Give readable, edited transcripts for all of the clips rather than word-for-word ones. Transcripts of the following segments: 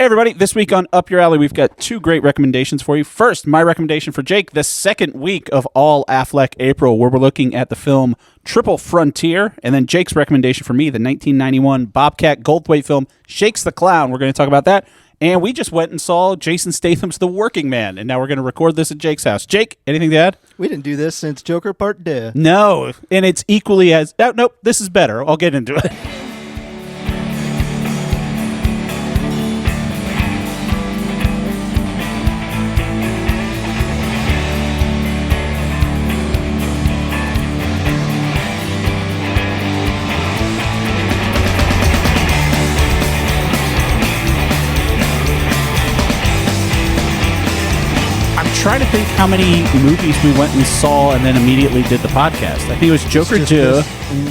everybody, this week on Up Your Alley, we've got two great recommendations for you. First, my recommendation for Jake, the second week of All Affleck April, where we're looking at the film Triple Frontier, and then Jake's recommendation for me, the 1991 Bobcat Goldthwait film Shakes the Clown. We're going to talk about that. And we just went and saw Jason Statham's The Working Man, and now we're going to record this at Jake's house. Jake, anything to add? We didn't do this since Joker Part 2. No, and it's equally as... Oh, nope, this is better. I'll get into it. Trying to think how many movies we went and saw and then immediately did the podcast. I think it was Joker 2.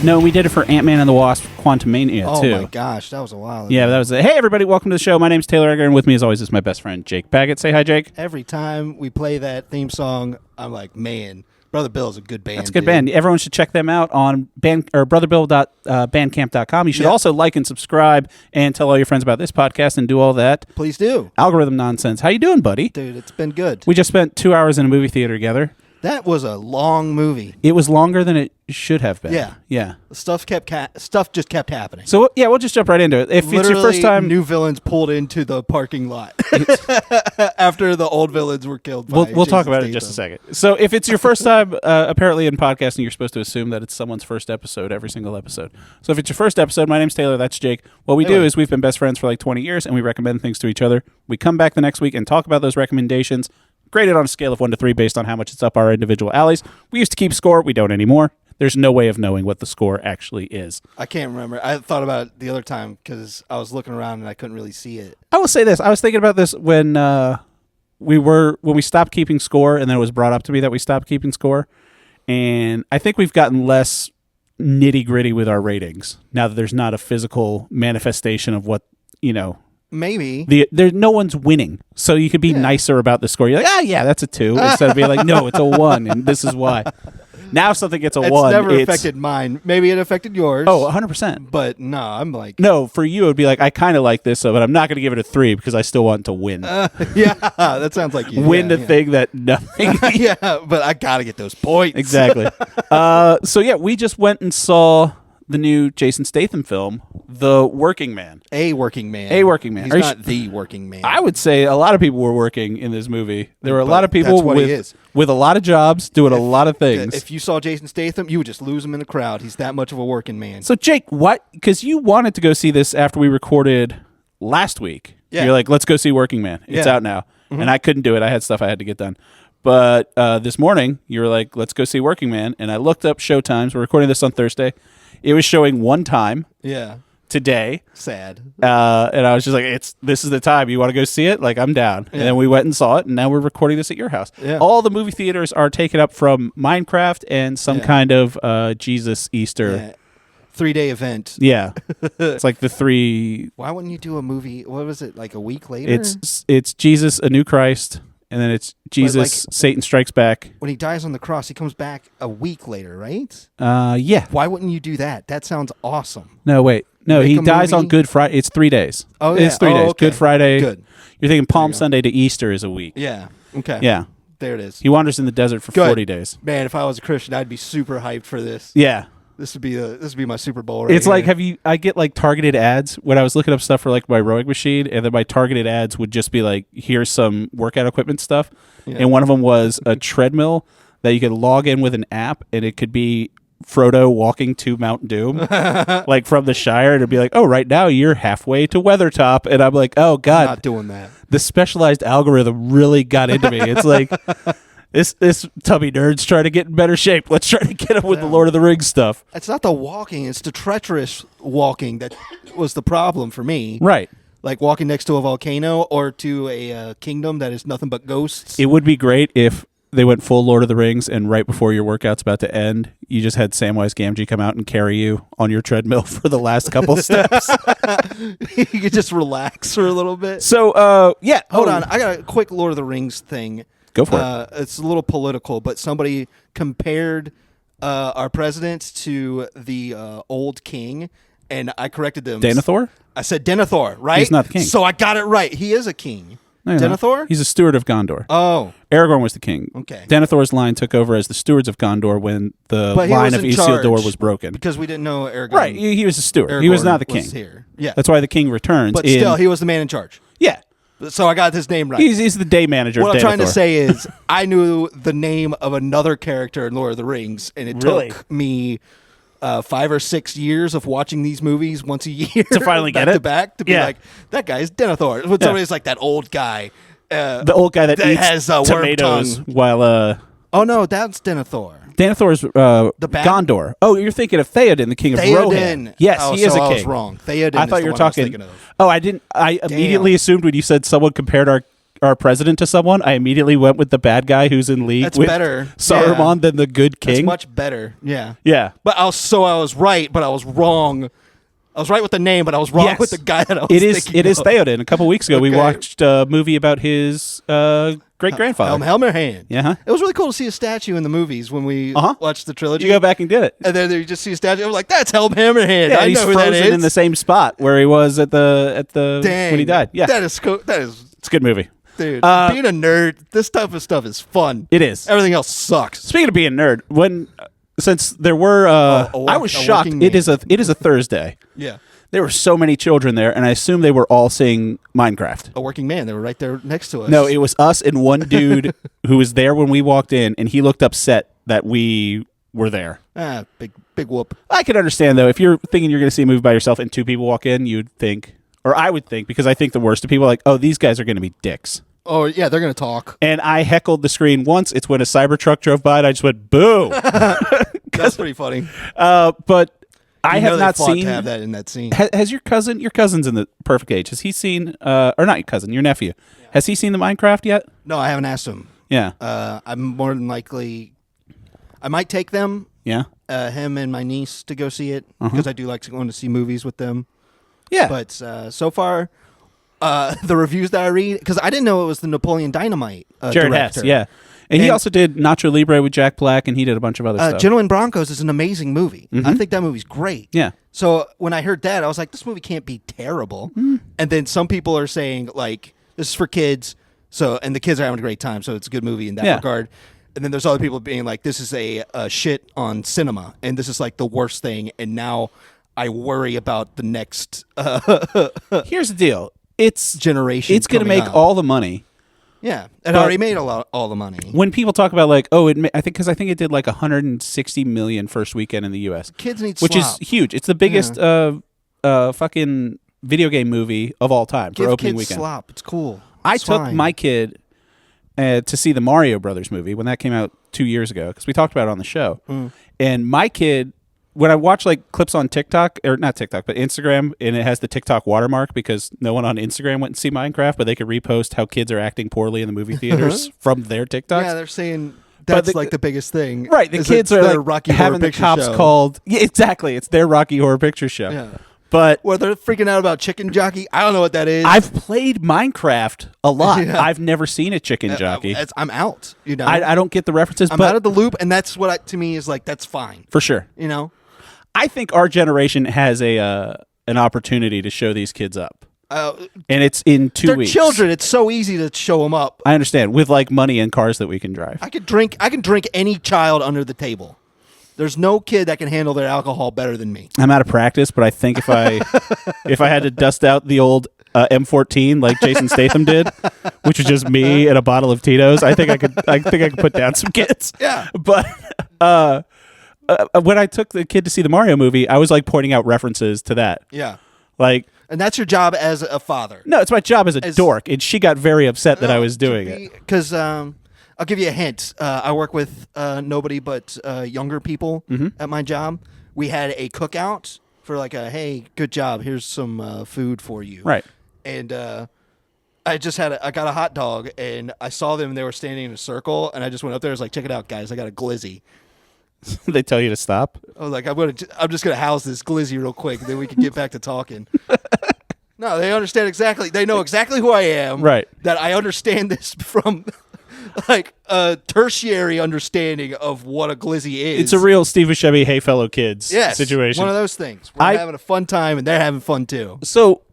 No, we did it for Ant-Man and the Wasp: Quantumania too. Oh my gosh, that was a while ago. Yeah, that was it. Hey everybody, welcome to the show. My name's Taylor Egger, and with me as always is my best friend Jake Baggett. Say hi, Jake. Every time we play that theme song, I'm like, man, Brother Bill's a good band. That's a good band. Everyone should check them out on brotherbill.bandcamp.com. You should also like and subscribe and tell all your friends about this podcast and do all that. Please do. Algorithm nonsense. How you doing, buddy? Dude, it's been good. We just spent 2 hours in a movie theater together. That was a long movie. It was longer than it should have been. Yeah. Stuff just kept happening. So, yeah, we'll just jump right into it. If Literally, it's your first time... new villains pulled into the parking lot after the old villains were killed by We'll talk about it in just a second. So if it's your first time, apparently in podcasting, you're supposed to assume that it's someone's first episode, every single episode. So if it's your first episode, my name's Taylor, that's Jake. What we do is we've been best friends for like 20 years, and we recommend things to each other. We come back the next week and talk about those recommendations, graded on a scale of 1 to 3 based on how much it's up our individual alleys. We used to keep score. We don't anymore. There's no way of knowing what the score actually is. I can't remember. I thought about it the other time because I was looking around and I couldn't really see it. I will say this. I was thinking about this when we stopped keeping score, and then it was brought up to me that we stopped keeping score. And I think we've gotten less nitty-gritty with our ratings now that there's not a physical manifestation of what, Maybe. There's no one's winning. So you could be nicer about the score. You're like, yeah, that's a 2. Instead of being like, no, it's a 1, and this is why. Now if something gets a 1, it's never affected mine. Maybe it affected yours. Oh, 100%. But no, I'm like... No, for you, it would be like, I kind of like this, but I'm not going to give it a 3 because I still want to win. Yeah, that sounds like you. Win the thing that nothing... Yeah, but I got to get those points. Exactly. So yeah, we just went and saw the new Jason Statham film, The Working Man. A Working Man. A Working Man. He's not the working man. I would say a lot of people were working in this movie. There were a lot of people with a lot of jobs doing a lot of things. If you saw Jason Statham, you would just lose him in the crowd. He's that much of a working man. So Jake, what? Because you wanted to go see this after we recorded last week. Yeah. You're like, let's go see Working Man. It's out now. Mm-hmm. And I couldn't do it. I had stuff I had to get done. But this morning, you were like, let's go see Working Man. And I looked up showtimes. We're recording this on Thursday. It was showing one time. Yeah. Today. Sad. And I was just like, this is the time. You want to go see it? Like, I'm down. Yeah. And then we went and saw it, and now we're recording this at your house. Yeah. All the movie theaters are taken up from Minecraft and some kind of Jesus Easter 3-day event. Yeah. It's like the 3... Why wouldn't you do a movie, what was it, like a week later? It's Jesus, A New Christ, and then it's Jesus, Satan Strikes Back. When he dies on the cross, he comes back a week later, right? Yeah. Why wouldn't you do that? That sounds awesome. No, wait. No, he dies on Good Friday. It's 3 days. Oh, yeah. It's 3 days. Okay. Good Friday. Good. You're thinking Palm Sunday to Easter is a week. Yeah. Okay. Yeah. There it is. He wanders in the desert for 40 days. Man, if I was a Christian, I'd be super hyped for this. Yeah. This would be my Super Bowl right It's here. like, I get like targeted ads when I was looking up stuff for like my rowing machine, and then my targeted ads would just be like, here's some workout equipment stuff. Yeah. And one of them was a treadmill that you could log in with an app, and it could be Frodo walking to Mount Doom, like from the Shire, and it'd be like, oh, right now you're halfway to Weathertop. And I'm like, oh, God. I'm not doing that. The specialized algorithm really got into me. It's like... This tubby nerd's trying to get in better shape. Let's try to get him with the Lord of the Rings stuff. It's not the walking. It's the treacherous walking that was the problem for me. Right. Like walking next to a volcano or to a kingdom that is nothing but ghosts. It would be great if they went full Lord of the Rings and right before your workout's about to end, you just had Samwise Gamgee come out and carry you on your treadmill for the last couple steps. You could just relax for a little bit. So, yeah. Hold on. I got a quick Lord of the Rings thing. Go for it. It's a little political, but somebody compared our president to the old king, and I corrected them. Denethor? I said Denethor, right? He's not the king. So I got it right. He is a king. No, you're not. Denethor? He's a steward of Gondor. Oh. Aragorn was the king. Okay. Denethor's line took over as the stewards of Gondor when the But he line was of in Isildur charge was broken. because we didn't know Aragorn. Right, he was a steward. He was not the king. Was here. Yeah. That's why the king returns. But still, he was the man in charge. Yeah. So I got his name right. He's the day manager What of I'm trying to Denethor. say is I knew the name of another character in Lord of the Rings, and it Really? took me 5 or 6 years of watching these movies once a year To finally back get it? to back to be Yeah. like, that guy's Denethor. When somebody's like that old guy. The old guy that eats has worm tomatoes tongue. while Oh, no, that's Denethor. Denethor's The bad- Gondor. Oh, you're thinking of Theoden, the king of Rohan. Yes, Oh, he is so a king. I was wrong. Theoden I thought is you were the one I was talking. thinking of. Oh, I didn't. I immediately assumed when you said someone compared our president to someone, I immediately went with the bad guy who's in league That's with better. Saruman Yeah. than the good That's king. much better. Yeah. Yeah. But I was right, but I was wrong. I was right with the name, but I was wrong Yes. with the guy that I was It is. thinking It is of. Theoden. A couple weeks ago, we Okay. watched a movie about his great grandfather. Helmer Hand. Yeah. Huh? It was really cool to see a statue in the movies when we watched the trilogy. You go back and did it. And then you just see a statue. I was like, that's Helm Hammerhand. Yeah, I he's know who frozen that is. in the same spot where he was at the Dang. when he died. Yeah, That is cool. That is, it's a good movie. dude, being a nerd, this type of stuff is fun. It is. Everything else sucks. Speaking of being a nerd, since there were, I was shocked. working It is a Thursday. Yeah. There were so many children there, and I assume they were all seeing Minecraft. A working man. They were right there next to us. No, it was us and one dude who was there when we walked in, and he looked upset that we were there. Big whoop. I can understand, though, if you're thinking you're going to see a movie by yourself and two people walk in, you'd think, or I would think, because I think the worst of people, like, oh, these guys are going to be dicks. Oh, yeah, they're going to talk. And I heckled the screen once. It's when a Cybertruck drove by, and I just went, boo. That's pretty funny. But I You know have they not fought seen. to have that in that scene. Has your cousin's in the perfect age? Has he seen, or not your cousin, your nephew? Yeah. Has he seen the Minecraft yet? No, I haven't asked him. Yeah. I'm more than likely, I might take them, Yeah. him and my niece, to go see it because I do like going to see movies with them. Yeah. But so far, the reviews that I read, because I didn't know it was the Napoleon Dynamite Jared director. Hess, yeah. And he also did Nacho Libre with Jack Black, and he did a bunch of other stuff. Gentlemen Broncos is an amazing movie. I think that movie's great. Yeah. So when I heard that, I was like, this movie can't be terrible. And then some people are saying, like, this is for kids, and the kids are having a great time, so it's a good movie in that regard. And then there's other people being like, this is a shit on cinema, and this is like the worst thing, and now I worry about the next Here's the deal. It's generation. It's going to coming make up. all the money. Yeah, it already made all the money. When people talk about like, oh, I think it did like 160 million first weekend in the U.S. Kids need which slop. is huge. It's the biggest fucking video game movie of all time for Give opening kids weekend. slop. It's cool. I It's took fine. my kid to see the Mario Brothers movie when that came out 2 years ago because we talked about it on the show. And my kid, when I watch like clips on TikTok, or not TikTok, but Instagram, and it has the TikTok watermark because no one on Instagram went and see Minecraft, but they could repost how kids are acting poorly in the movie theaters from their TikToks. Yeah, they're saying that's the- like the biggest thing. Right, the is kids it's are their like Rocky Horror having the Picture cops Show. called. Yeah, exactly. It's their Rocky Horror Picture Show. Yeah. But Well, they're freaking out about Chicken Jockey. I don't know what that is. I've played Minecraft a lot. Yeah. I've never seen a chicken jockey. I'm out. You know, I don't get the references, I'm but out of the loop, and that's what to me is like that's fine. for sure. You know, I think our generation has an opportunity to show these kids up, and it's in 2 they're weeks. children. It's so easy to show them up. I understand with like money and cars that we can drive. I can drink any child under the table. There's no kid that can handle their alcohol better than me. I'm out of practice, but I think if I had to dust out the old M14 like Jason Statham did, which was just me and a bottle of Tito's, I think I could put down some kids. Yeah. But when I took the kid to see the Mario movie, I was like pointing out references to that. Yeah. Like, And that's your job as a father. no, it's my job as a dork, and she got very upset that I was doing it. Because I'll give you a hint. I work with nobody but younger people at my job. We had a cookout for like hey, good job. Here's some food for you. Right. And I got a hot dog, and I saw them, and they were standing in a circle, and I just went up there. I was like, check it out, guys. I got a glizzy. They tell you to stop. I was like, I'm just gonna house this glizzy real quick, and then we can get back to talking. No, they understand exactly. They know exactly who I am. Right. That I understand this from like a tertiary understanding of what a glizzy is. It's a real Steve Buscemi, hey fellow kids yes, situation. One of those things. We're having a fun time, and they're having fun too. So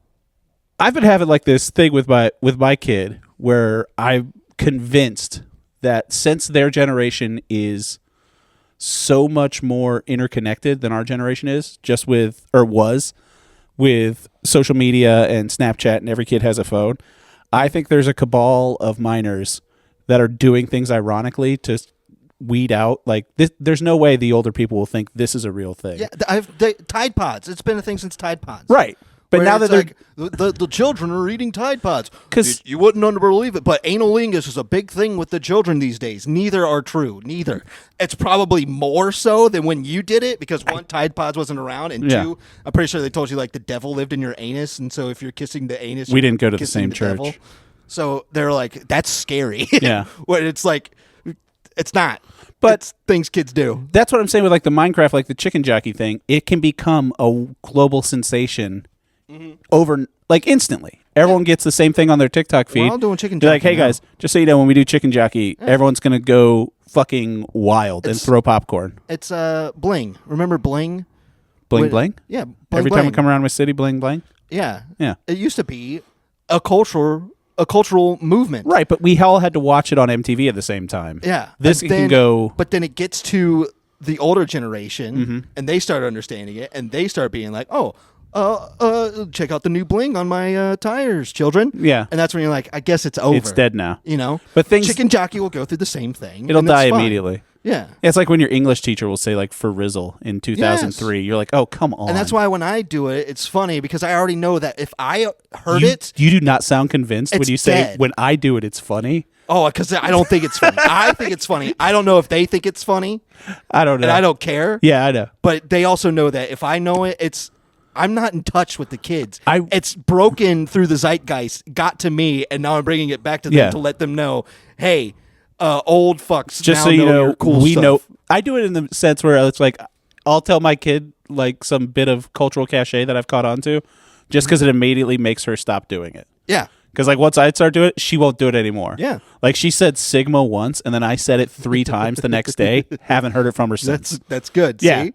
I've been having like this thing with my kid where I'm convinced that since their generation is so much more interconnected than our generation is, just with social media and Snapchat, and every kid has a phone. I think there's a cabal of minors that are doing things ironically to weed out like this. There's no way the older people will think this is a real thing. Yeah, Tide Pods. It's been a thing since Tide Pods. Right. But now that they're like, the children are eating Tide Pods, because you wouldn't believe it, but analingus is a big thing with the children these days. Neither are true. Neither. It's probably more so than when you did it, because one, Tide Pods wasn't around, and two, I'm pretty sure they told you like the devil lived in your anus, and so if you're kissing the anus, we didn't go to the same church. Devil. So they're like, that's scary. Yeah. When it's like, it's not. But it's things kids do. That's what I'm saying with like the Minecraft, like the chicken jockey thing. It can become a global sensation. Over like instantly, everyone gets the same thing on their TikTok feed. We're all doing chicken jockey. They're like, hey guys, just so you know, when we do chicken jockey, everyone's gonna go fucking wild and throw popcorn. It's bling. Remember bling? Bling? Yeah. Every time we come around with city, bling. Yeah. Yeah. It used to be a cultural movement. Right, but we all had to watch it on MTV at the same time. Yeah. This can go. But then it gets to the older generation, and they start understanding it, and they start being like, oh. Check out the new bling on my tires, children. Yeah. And that's when you're like, I guess it's over. It's dead now. You know? But chicken jockey will go through the same thing. It'll die immediately. Yeah. It's like when your English teacher will say like for Rizzle in 2003. Yes. You're like, oh, come on. And that's why when I do it, it's funny because I already know that if I heard it. You do not sound convinced when you say, dead. When I do it, it's funny. Oh, because I don't think it's funny. I think it's funny. I don't know if they think it's funny. I don't know. And I don't care. Yeah, I know. But they also know that if I know it, I'm not in touch with the kids. It's broken through the zeitgeist, got to me, and now I'm bringing it back to them to let them know, hey, old fucks. Just now so you know, cool we stuff. know. I do it in the sense where it's like I'll tell my kid like some bit of cultural cachet that I've caught on to, just because it immediately makes her stop doing it. Yeah. Because like once I start doing it, she won't do it anymore. Yeah. Like she said Sigma once, and then I said it 3 times the next day. Haven't heard it from her since. That's good. Yeah. See?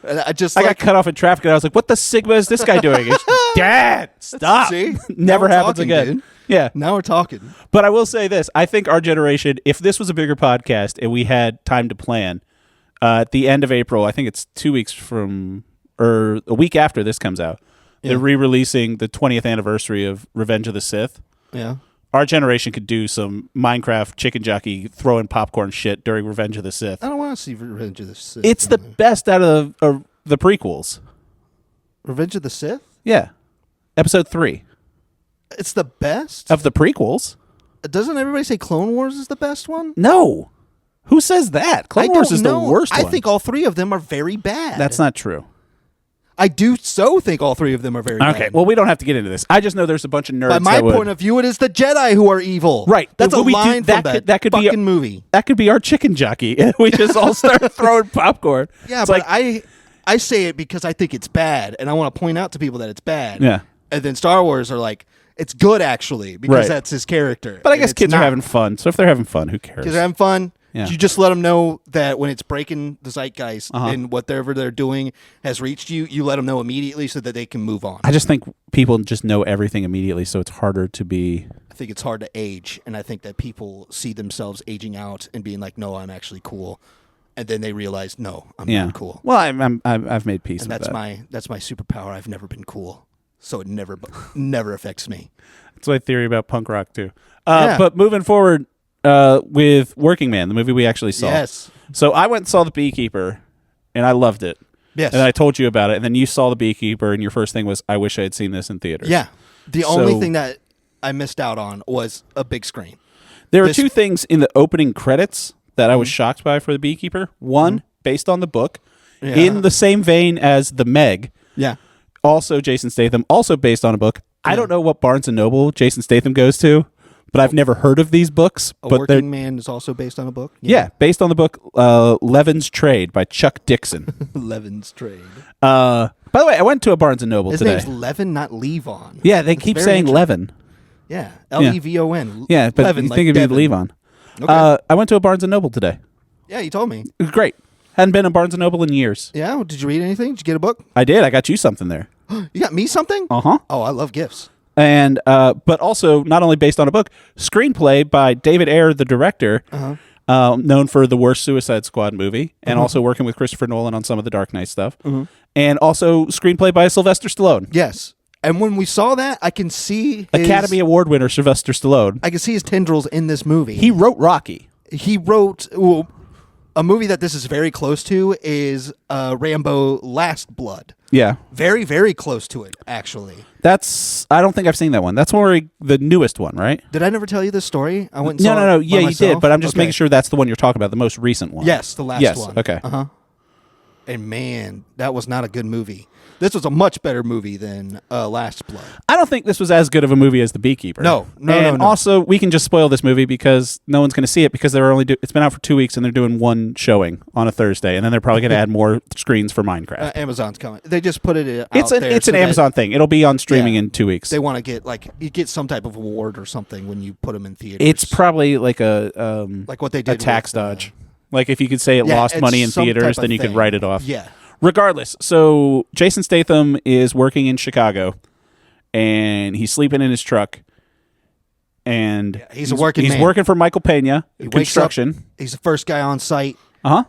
I got cut off in traffic, and I was like, "What the Sigma is this guy doing?" Dad, stop! See? Never happens talking, again. Dude. Yeah. Now we're talking. But I will say this: I think our generation, if this was a bigger podcast and we had time to plan, at the end of April, I think it's 2 weeks from, or a week after this comes out, they're re-releasing the 20th anniversary of Revenge of the Sith. Yeah. Our generation could do some Minecraft chicken jockey throwing popcorn shit during Revenge of the Sith. I don't want to see Revenge of the Sith. It's the best out of the prequels. Revenge of the Sith? Yeah. Episode 3. It's the best? Of the prequels. Doesn't everybody say Clone Wars is the best one? No. Who says that? Clone Wars is the worst one. I think all 3 of them are very bad. That's not true. I do think all 3 of them are very bad. Okay, well, we don't have to get into this. I just know there's a bunch of nerds. By my point of view, it is the Jedi who are evil. Right. That's a line from that could fucking be movie. That could be our chicken jockey. We just all start throwing popcorn. Yeah, but I say it because I think it's bad, and I want to point out to people that it's bad. Yeah. And then Star Wars are like, it's good, actually, because that's his character. But I guess kids are having fun, so if they're having fun, who cares? Kids are having fun. Yeah. You just let them know that when it's breaking the zeitgeist and whatever they're doing has reached you, you let them know immediately so that they can move on. I just think people just know everything immediately, so it's harder to be... I think it's hard to age, and I think that people see themselves aging out and being like, no, I'm actually cool. And then they realize, no, I'm not cool. Well, I've made peace with that. That's my superpower. I've never been cool, so it never affects me. That's my theory about punk rock, too. But moving forward... with Working Man, the movie we actually saw. Yes. So I went and saw The Beekeeper, and I loved it. Yes. And I told you about it, and then you saw The Beekeeper, and your first thing was, I wish I had seen this in theaters. Yeah. The only thing that I missed out on was a big screen. There are 2 things in the opening credits that I was shocked by for The Beekeeper. One, based on the book, in the same vein as The Meg. Yeah. Also Jason Statham, also based on a book. I don't know what Barnes & Noble Jason Statham goes to. But I've never heard of these books. Working Man is also based on a book? Yeah, based on the book Levin's Trade by Chuck Dixon. Levin's Trade. By the way, I went to a Barnes & Noble today. His name's Levin, not Levon. Yeah, they keep saying Levin. Yeah, Levon. Yeah, but Levin, you think it'd be Levon. Okay. I went to a Barnes & Noble today. Yeah, you told me. It was great. Hadn't been to Barnes & Noble in years. Yeah? Did you read anything? Did you get a book? I did. I got you something there. You got me something? Uh-huh. Oh, I love gifts. And but also not only based on a book, screenplay by David Ayer, the director, known for the worst Suicide Squad movie, and also working with Christopher Nolan on some of the Dark Knight stuff, and also screenplay by Sylvester Stallone. Yes. And when we saw that, I can see Academy Award winner Sylvester Stallone. I can see his tendrils in this movie. He wrote Rocky. He wrote a movie that this is very close to is Rambo: Last Blood. Yeah. Very, very close to it, actually. I don't think I've seen that one. That's the newest one, right? Did I never tell you this story? I went and saw No. it Yeah, by you myself? did, but I'm just Okay. making sure that's the one you're talking about, the most recent one. Yes, the last one. Okay. And man, that was not a good movie. This was a much better movie than Last Blood. I don't think this was as good of a movie as The Beekeeper. No. And also, we can just spoil this movie because no one's going to see it because they're it's been out for 2 weeks and they're doing one showing on a Thursday, and then they're probably going to add more screens for Minecraft. Amazon's coming. They just put it out It's an Amazon thing. It'll be on streaming in 2 weeks. They want to get you get some type of award or something when you put them in theaters. It's probably like a like what they did a tax with, dodge. Like if you could say it lost it's money in some theaters, type then of you could thing. write it off. Yeah. Regardless, so Jason Statham is working in Chicago, and he's sleeping in his truck, and he's a working He's man. working for Michael Pena He wakes Construction. up, he's the first guy on site.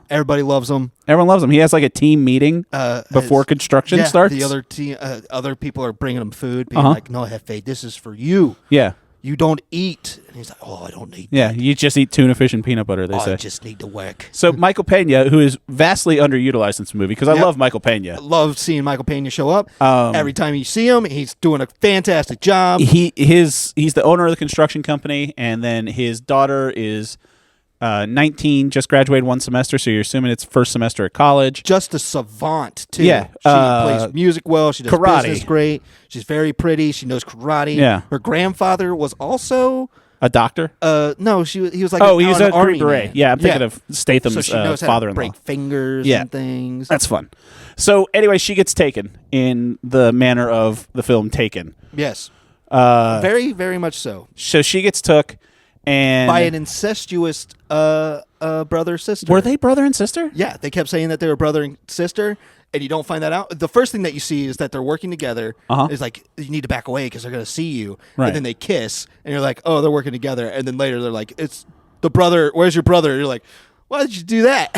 Everybody loves him. Everyone loves him. He has like a team meeting before construction starts. The other people are bringing him food, being like, "No, Hefe, this is for you. Yeah. You don't eat." And he's like, "Oh, I don't need. Yeah, you just eat tuna fish and peanut butter." They say. I just need to work." So Michael Pena, who is vastly underutilized in this movie, because I love Michael Pena. I love seeing Michael Pena show up. Every time you see him, he's doing a fantastic job. He's the owner of the construction company, and then his daughter is 19, just graduated one semester, so you're assuming it's first semester at college. Just a savant, too. Yeah. She plays music well. She does karate. business great. She's very pretty. She knows karate. Yeah. Her grandfather was also... A doctor? No, he was like he was an a army Green Beret. man. Yeah, I'm thinking of So Statham's she knows how to father-in-law. break fingers Yeah. and things. That's fun. So anyway, she gets taken in the manner of the film Taken. Yes. Very, very much so. So she gets took, and By an incestuous brother-sister. were they brother and sister? Yeah, they kept saying that they were brother and sister, and you don't find that out. The first thing that you see is that they're working together. Is like, you need to back away because they're going to see you. Right. And then they kiss, and you're like, oh, they're working together. And then later they're like, it's the brother. Where's your brother? And you're like, why did you do that?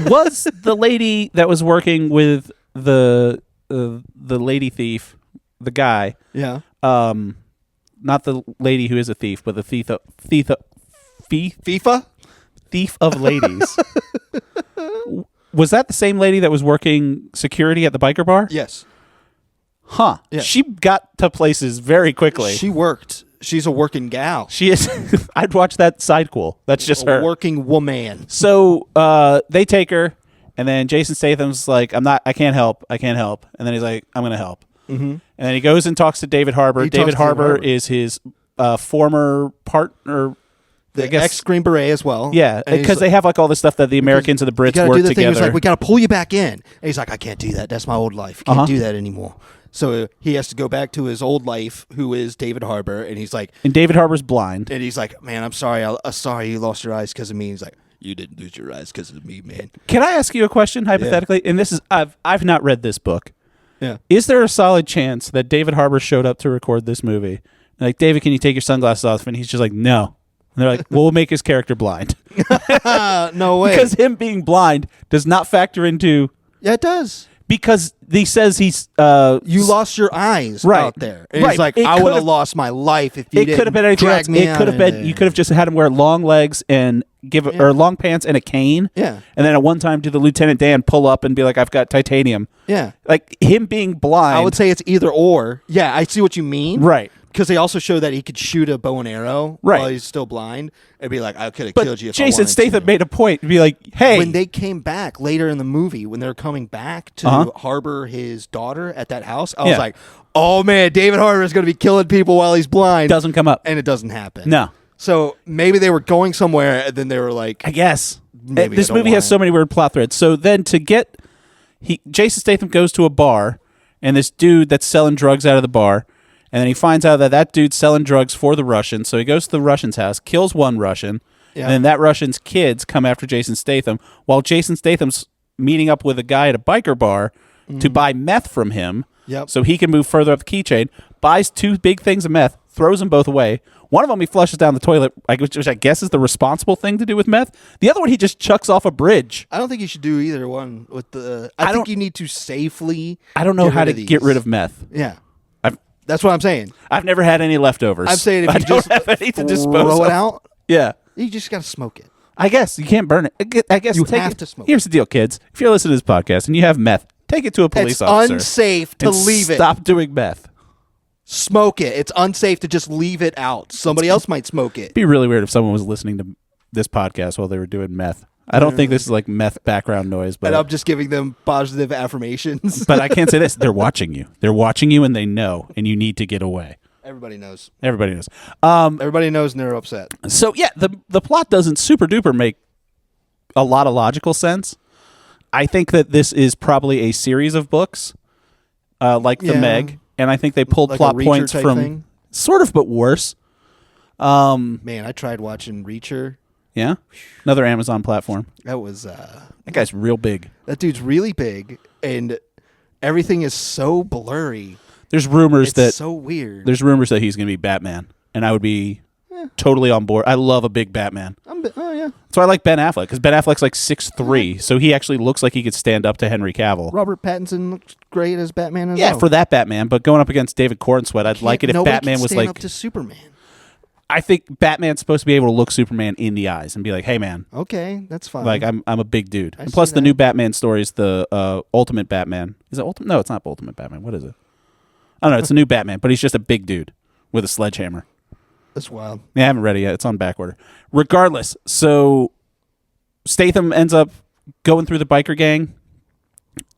Was the lady that was working with the lady thief, the guy, Yeah. not the lady who is a thief, but the thief FIFA? thief of ladies. Was that the same lady that was working security at the biker bar? Yes. Huh. Yeah. She got to places very quickly. She worked. She's a working gal. She is. I'd watch that sidequel. That's just her. A working woman. So they take her, and then Jason Statham's like, I can't help. And then he's like, I'm going to help. Mm-hmm. And then he goes and talks to David Harbour. David Harbour is his former partner. The ex-Green Beret as well. Yeah, because they have like all this stuff that the Americans and the Brits work together. He's like, we got to pull you back in. And he's like, I can't do that. That's my old life. Can't do that anymore. So he has to go back to his old life, who is David Harbour. And he's like, and David Harbour's blind. And he's like, man, I'm sorry. I'm sorry you lost your eyes because of me. He's like, you didn't lose your eyes because of me, man. Can I ask you a question hypothetically? Yeah. And this is I've not read this book. Yeah. Is there a solid chance that David Harbour showed up to record this movie? Like, David, can you take your sunglasses off? And he's just like, no. And they're like, we'll make his character blind. No way. Because him being blind does not factor into... Yeah, it does. Because he says he's... you lost your eyes out there. And he's like, I would have lost my life if you didn't drag me out. It could have been... You could have just had him wear long legs and or long pants and a cane. Yeah. And then at one time do the Lieutenant Dan pull up and be like, I've got titanium. Yeah. Like, him being blind... I would say it's either or. Yeah, I see what you mean. Right. Because they also show that he could shoot a bow and arrow while he's still blind. And be like, I could have killed you if Jason I wanted Statham to. made a point to be like, hey. When they came back later in the movie, when they were coming back to harbor his daughter at that house, I was like, oh man, David Harbour is going to be killing people while he's blind. Doesn't come up. And it doesn't happen. No. So maybe they were going somewhere and then they were like, I guess. Maybe this movie has so many weird plot threads. So then Jason Statham goes to a bar, and this dude that's selling drugs out of the bar, and then he finds out that dude's selling drugs for the Russians. So he goes to the Russian's house, kills one Russian, and then that Russian's kids come after Jason Statham, while Jason Statham's meeting up with a guy at a biker bar to buy meth from him so he can move further up the keychain. buys 2 big things of meth, throws them both away. One of them he flushes down the toilet, which I guess is the responsible thing to do with meth. The other one he just chucks off a bridge. I don't think you should do either one with the. I think you need to safely. I don't know how to get rid of meth. Yeah, that's what I'm saying. I've never had any leftovers. I'm saying if you just have any to dispose throw of. it out, yeah, you just got to smoke it. I guess you can't burn it. I guess you have to smoke. Here's the deal, kids. If you're listening to this podcast and you have meth, take it to a police officer. It's unsafe to leave it. Stop doing meth. Smoke it. It's unsafe to just leave it out. Somebody else might smoke it. It'd be really weird if someone was listening to this podcast while they were doing meth. I don't think this is like meth background noise, but and I'm just giving them positive affirmations. But I can't say this. They're watching you. They're watching you, and they know, and you need to get away. Everybody knows. Everybody knows. Everybody knows, and they're upset. So yeah, the plot doesn't super duper make a lot of logical sense. I think that this is probably a series of books, like The Meg. And I think they pulled like plot points from thing? Sort of, but worse. Man, I tried watching Reacher. Yeah, another Amazon platform. That was that guy's real big. That dude's really big, and everything is so blurry. There's rumors It's so weird. There's rumors that he's going to be Batman, and I would be totally on board. I love a big Batman. Oh yeah. So I like Ben Affleck because Ben Affleck's like 6'3", so he actually looks like he could stand up to Henry Cavill. Robert Pattinson looks great as Batman as yeah, well. for that Batman, but going up against David Cornsweet, I'd like it if Batman was like up to Superman. I think Batman's supposed to be able to look Superman in the eyes and be like, "Hey, man, okay, that's fine." like I'm a big dude." I And plus, see the that. new Batman story is the Ultimate Batman. Is it Ultimate? No, it's not Ultimate Batman. What is it? I don't know. It's a new Batman, but he's just a big dude with a sledgehammer. That's wild. Yeah, I haven't read it yet. It's on back order. Regardless, so Statham ends up going through the biker gang,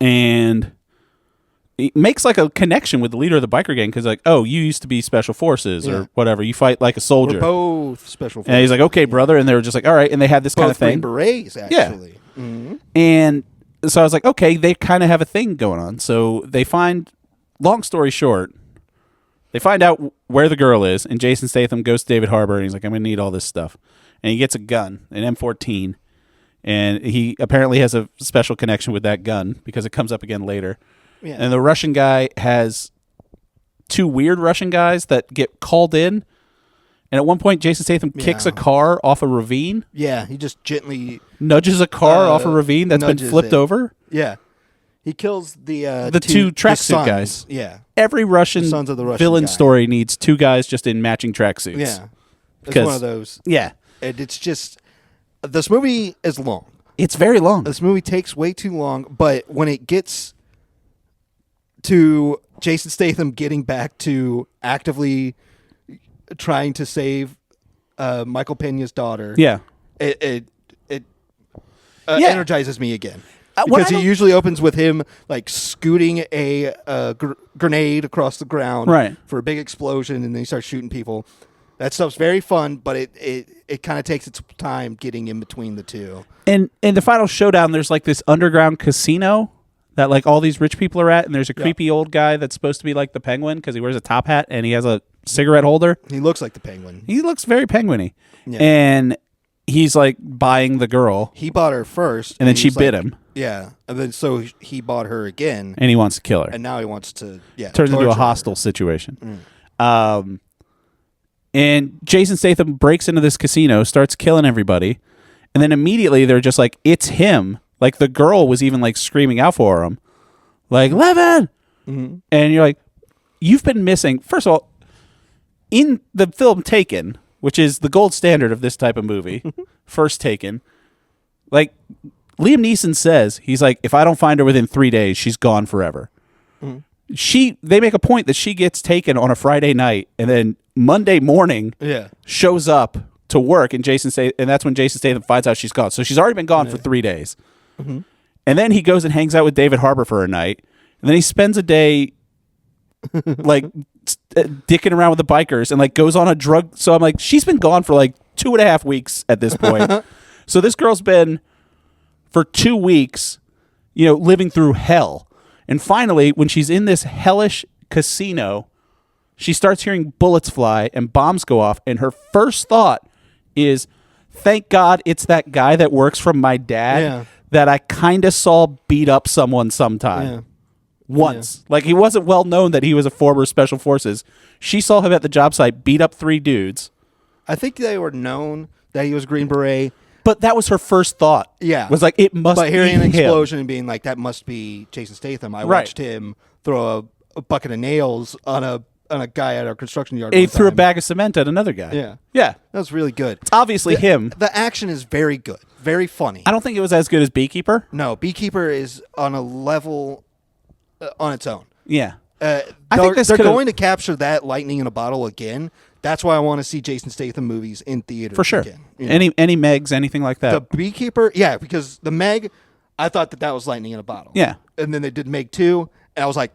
and he makes like a connection with the leader of the biker gang because like, oh, you used to be special forces or whatever. You fight like a soldier. We're both special forces. And he's like, okay, brother. And they were just like, all right. And they had this kind of thing. Green Berets, actually. Yeah. Mm-hmm. And so I was like, okay, they kind of have a thing going on. So they find, long story short, they find out where the girl is, and Jason Statham goes to David Harbour, and he's like, I'm going to need all this stuff. And he gets a gun, an M14, and he apparently has a special connection with that gun because it comes up again later. Yeah. And the Russian guy has 2 weird Russian guys that get called in, and at one point, Jason Statham kicks a car off a ravine. Yeah, he just gently nudges a car off a ravine that's been flipped over. Yeah. He kills the 2 tracksuit guys. Yeah. Every Russian sons of the Russian villain guy. story needs 2 guys just in matching tracksuits. Yeah. It's one of those. Yeah. And it's just, this movie is long. It's very long. This movie takes way too long, but when it gets to Jason Statham getting back to actively trying to save Michael Pena's daughter, it energizes me again. Because he usually opens with him like scooting a grenade across the ground for a big explosion, and then he starts shooting people. That stuff's very fun, but it kind of takes its time getting in between the two. And in the final showdown, there's like this underground casino that like all these rich people are at, and there's a creepy old guy that's supposed to be like the Penguin because he wears a top hat and he has a cigarette holder. He looks like the Penguin. He looks very penguin-y. Yeah. And he's like buying the girl. He bought her first. And then she bit him. Yeah. And then so he bought her again. And he wants to kill her. And now he wants to, turns into a hostile situation. And Jason Statham breaks into this casino, starts killing everybody. And then immediately they're just like, it's him. Like the girl was even like screaming out for him. Like, Levin! Mm-hmm. And you're like, you've been missing. First of all, in the film Taken, which is the gold standard of this type of movie, first Taken, like Liam Neeson says, he's like, if I don't find her within 3 days, she's gone forever. Mm-hmm. They make a point that she gets taken on a Friday night, and then Monday morning shows up to work, and that's when Jason Statham finds out she's gone. So she's already been gone for 3 days. Mm-hmm. And then he goes and hangs out with David Harbour for a night, and then he spends a day like dicking around with the bikers and like goes on a drug. So I'm like, she's been gone for like 2.5 weeks at this point. So this girl's been for 2 weeks, living through hell. And finally, when she's in this hellish casino, she starts hearing bullets fly and bombs go off. And her first thought is, thank God it's that guy that works for my dad that I kind of saw beat up someone sometime. once. Like, he wasn't well known that he was a former Special Forces. She saw him at the job site beat up 3 dudes. I think they were known that he was Green Beret. But that was her first thought. Yeah. Was like, it must be But hearing an him. explosion and being like, that must be Jason Statham. I watched him throw a bucket of nails on a guy at our construction yard. And he threw a bag of cement at another guy. Yeah. Yeah. That was really good. It's obviously him. The action is very good. Very funny. I don't think it was as good as Beekeeper. No, Beekeeper is on a level on its own. Yeah. I think this they're could've- going to capture that lightning in a bottle again. That's why I want to see Jason Statham movies in theaters For sure. again. You know? Any Megs, anything like that. The Beekeeper, yeah, because the Meg, I thought that was lightning in a bottle. Yeah. And then they did Meg 2, and I was like,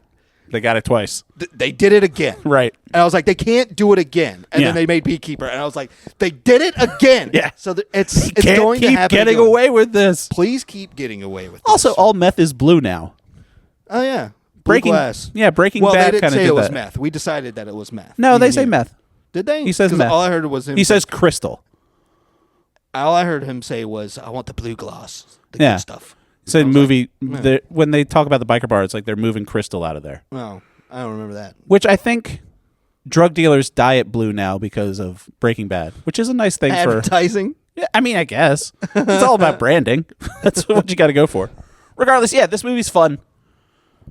They got it twice. they did it again. Right. And I was like, they can't do it again. And then they made Beekeeper, and I was like, they did it again. Yeah. So it's Can't going to keep happen getting again. away with this. Please keep getting away with this. Also, all meth is blue now. Oh, yeah. Breaking Glass. Yeah, Breaking Well, they Bad didn't kind of say did it was that. meth. We decided that it was meth. No, they Me say and you. meth. Did they? He says 'Cause meth. all I heard was him. He says crystal. All I heard him say was, "I want the blue gloss, the Yeah. good stuff." He said I was movie like, when they talk about the biker bar, it's like they're moving crystal out of there. No, I don't remember that. Which I think drug dealers dye it blue now because of Breaking Bad, which is a nice thing for. Advertising. Yeah, I mean, I guess it's all about branding. That's what you got to go for. Regardless, yeah, this movie's fun.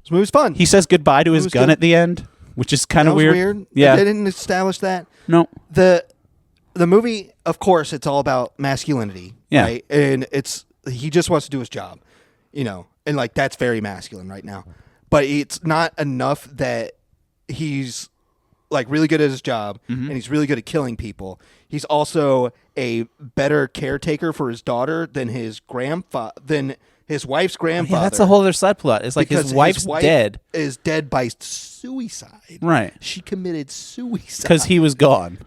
This movie's fun. He says goodbye to his was gun good. at the end, which is kind That of was weird. Yeah, they didn't establish that. no, The movie, of course, it's all about masculinity. Yeah. Right? And he just wants to do his job, and like that's very masculine right now. But it's not enough that he's like really good at his job and he's really good at killing people. He's also a better caretaker for his daughter than his wife's grandfather. yeah, that's a whole other side plot. It's like because his wife's wife dead, is dead by suicide. right? She committed suicide Because he was gone.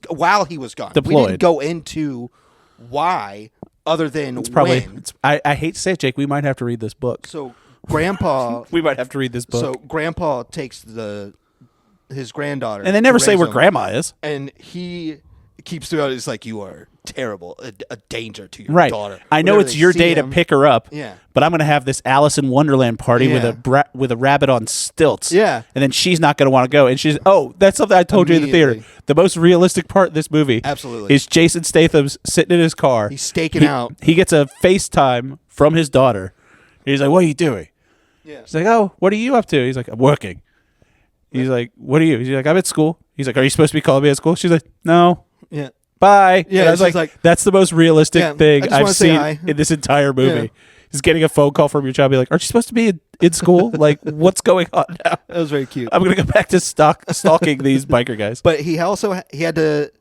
while he was gone. Deployed. We didn't go into why, other than It's probably. when. I hate to say it, Jake. We might have to read this book. So Grandpa, We might have to read this book. so Grandpa takes his granddaughter, and they never to say raise where him, Grandma is. and he keeps throughout. It's like you are terrible, a danger to your Right. daughter. I know Whenever it's they your see day to him- pick her up. Yeah. But I'm going to have this Alice in Wonderland party with Yeah. with a rabbit on stilts. Yeah. And then she's not going to want to go. And she's that's something I told you in the theater. Immediately. The most realistic part of this movie Absolutely. is Jason Statham's sitting in his car. He's staking out. He gets a FaceTime from his daughter. He's like, "What are you doing?" Yeah. She's like, "Oh, what are you up to?" He's like, "I'm working." He's like, "What are you?" He's like, "I'm at school." He's like, "Are you supposed to be calling me at school?" She's like, "No." Yeah. Bye. Yeah, And I was she's like, like, that's the most realistic Yeah, thing I just I've wanna say seen hi. in this entire movie. Yeah. Is getting a phone call from your child, be like, "Aren't you supposed to be in school? Like, what's going on now?" That was very cute. I'm gonna go back to stalking these biker guys. But he also he had to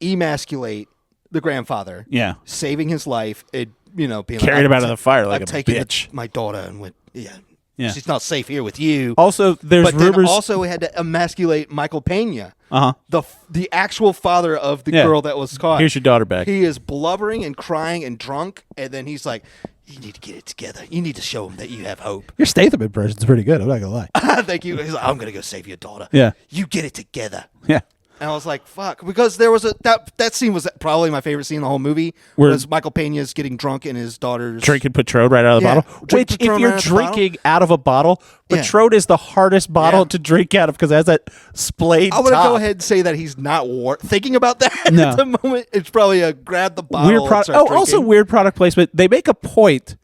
emasculate the grandfather. Yeah, Saving his life. Being carried him out of the fire like I've a taken bitch. my daughter and went, yeah, Yeah. she's not safe here with you. Also, there's But then rumors. also he had to emasculate Michael Pena, Uh huh. the actual father of the Yeah. girl that was caught. Here's your daughter back. He is blubbering and crying and drunk, and then he's like, "You need to get it together. You need to show him that you have hope." Your Statham impression's pretty good. I'm not gonna lie. Thank you. He's like, "I'm gonna go save your daughter." Yeah. You get it together. Yeah. And I was like, "Fuck!" Because there was that scene was probably my favorite scene in the whole movie. Where- was Michael Pena's getting drunk in his daughter's Drinking Patron right out of the Yeah. bottle. Drink Which, if Patron you're right out of the bottle? drinking out of a bottle, Yeah. Patron is the hardest bottle Yeah. to drink out of because it has that splayed I'm gonna top. go ahead and say that he's not thinking about that No. at the moment. It's probably a grab the bottle. Weird and product. start Oh, also drinking. weird product placement. They make a point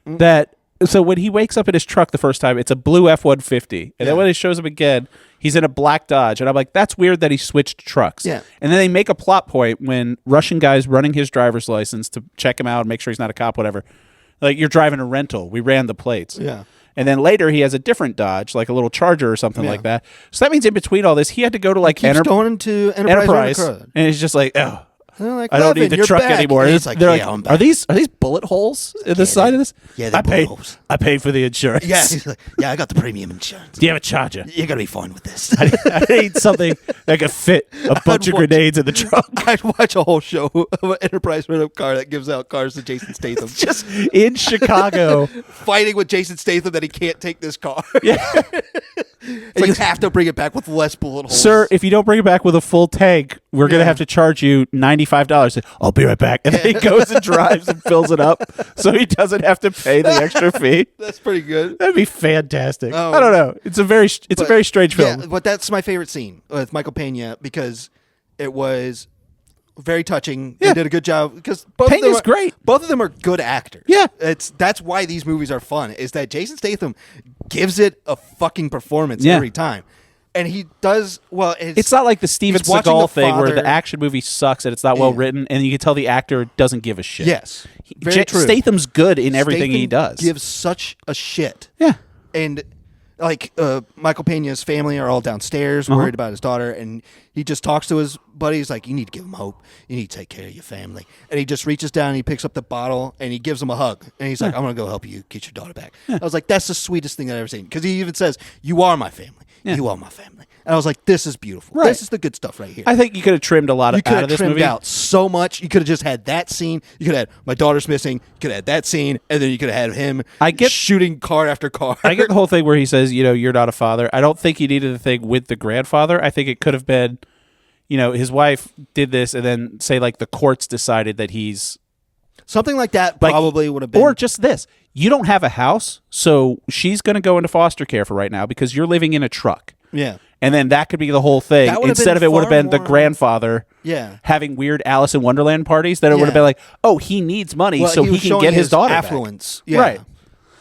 that so when he wakes up in his truck the first time, it's a blue F-150, and then Yeah. when it shows him again, he's in a black Dodge, and I'm like, that's weird that he switched trucks. Yeah. And then they make a plot point when Russian guy's running his driver's license to check him out and make sure he's not a cop, whatever. Like, you're driving a rental. We ran the plates. Yeah. And then later he has a different Dodge, like a little Charger or something Yeah. like that. So that means in between all this, he had to go to like Keeps going into Enterprise, Enterprise. and he's just like, oh, They're like, I don't need "Levin, the you're truck back." anymore. And And he's like, they're "Yeah, I'm like, back." are these bullet holes in the side of this? Yeah, they're I paid. bullet holes. I paid for the insurance. Yeah, he's like, "Yeah, I got the premium insurance. Do you have a Charger? You're gonna be fine with this." I need something that could fit a bunch of watch- grenades in the trunk. I'd watch a whole show of an Enterprise rental car that gives out cars to Jason Statham. Just in Chicago. Fighting with Jason Statham that he can't take this car. Yeah. And you have to bring it back with less bullet holes. Sir, if you don't bring it back with a full tank, we're going to have to charge you $95. I'll be right back. And then he goes and drives and fills it up so he doesn't have to pay the extra fee. That's pretty good. That'd be fantastic. I don't know. It's a very strange film. Yeah, but that's my favorite scene with Michael Pena because it was very touching. Yeah. They did a good job because both Pena's of them great. Both of them are good actors. Yeah. That's why these movies are fun. Is that Jason Statham gives it a fucking performance every time. And he does well. It's not like the Steven Seagal thing where the action movie sucks and it's not well written, and you can tell the actor doesn't give a shit. Yes, very true. Statham's good in everything he does. Gives such a shit. Yeah, and like Michael Pena's family are all downstairs, worried about his daughter, and he just talks to his buddy. He's like, "You need to give him hope. You need to take care of your family." And he just reaches down and he picks up the bottle and he gives him a hug. And he's like, "I'm gonna go help you get your daughter back." I was like, "That's the sweetest thing I've ever seen." Because he even says, "You are my family. You are my family." And I was like, "This is beautiful. Right. This is the good stuff right here." I think you could have trimmed a lot out of this movie. You could have trimmed out so much. You could have just had that scene. You could have had my daughter's missing. You could have had that scene, and then you could have had him shooting car after car. I get the whole thing where he says, "You're not a father." I don't think he needed the thing with the grandfather. I think it could have been, his wife did this, and then say like the courts decided that he's something like that. Probably would have been, or just this. You don't have a house, so she's going to go into foster care for right now because you're living in a truck. Yeah. And then that could be the whole thing. Instead of it would have been the grandfather having weird Alice in Wonderland parties, then it would have been like, oh, he needs money so he can get his daughter affluence. Back. Yeah. Right.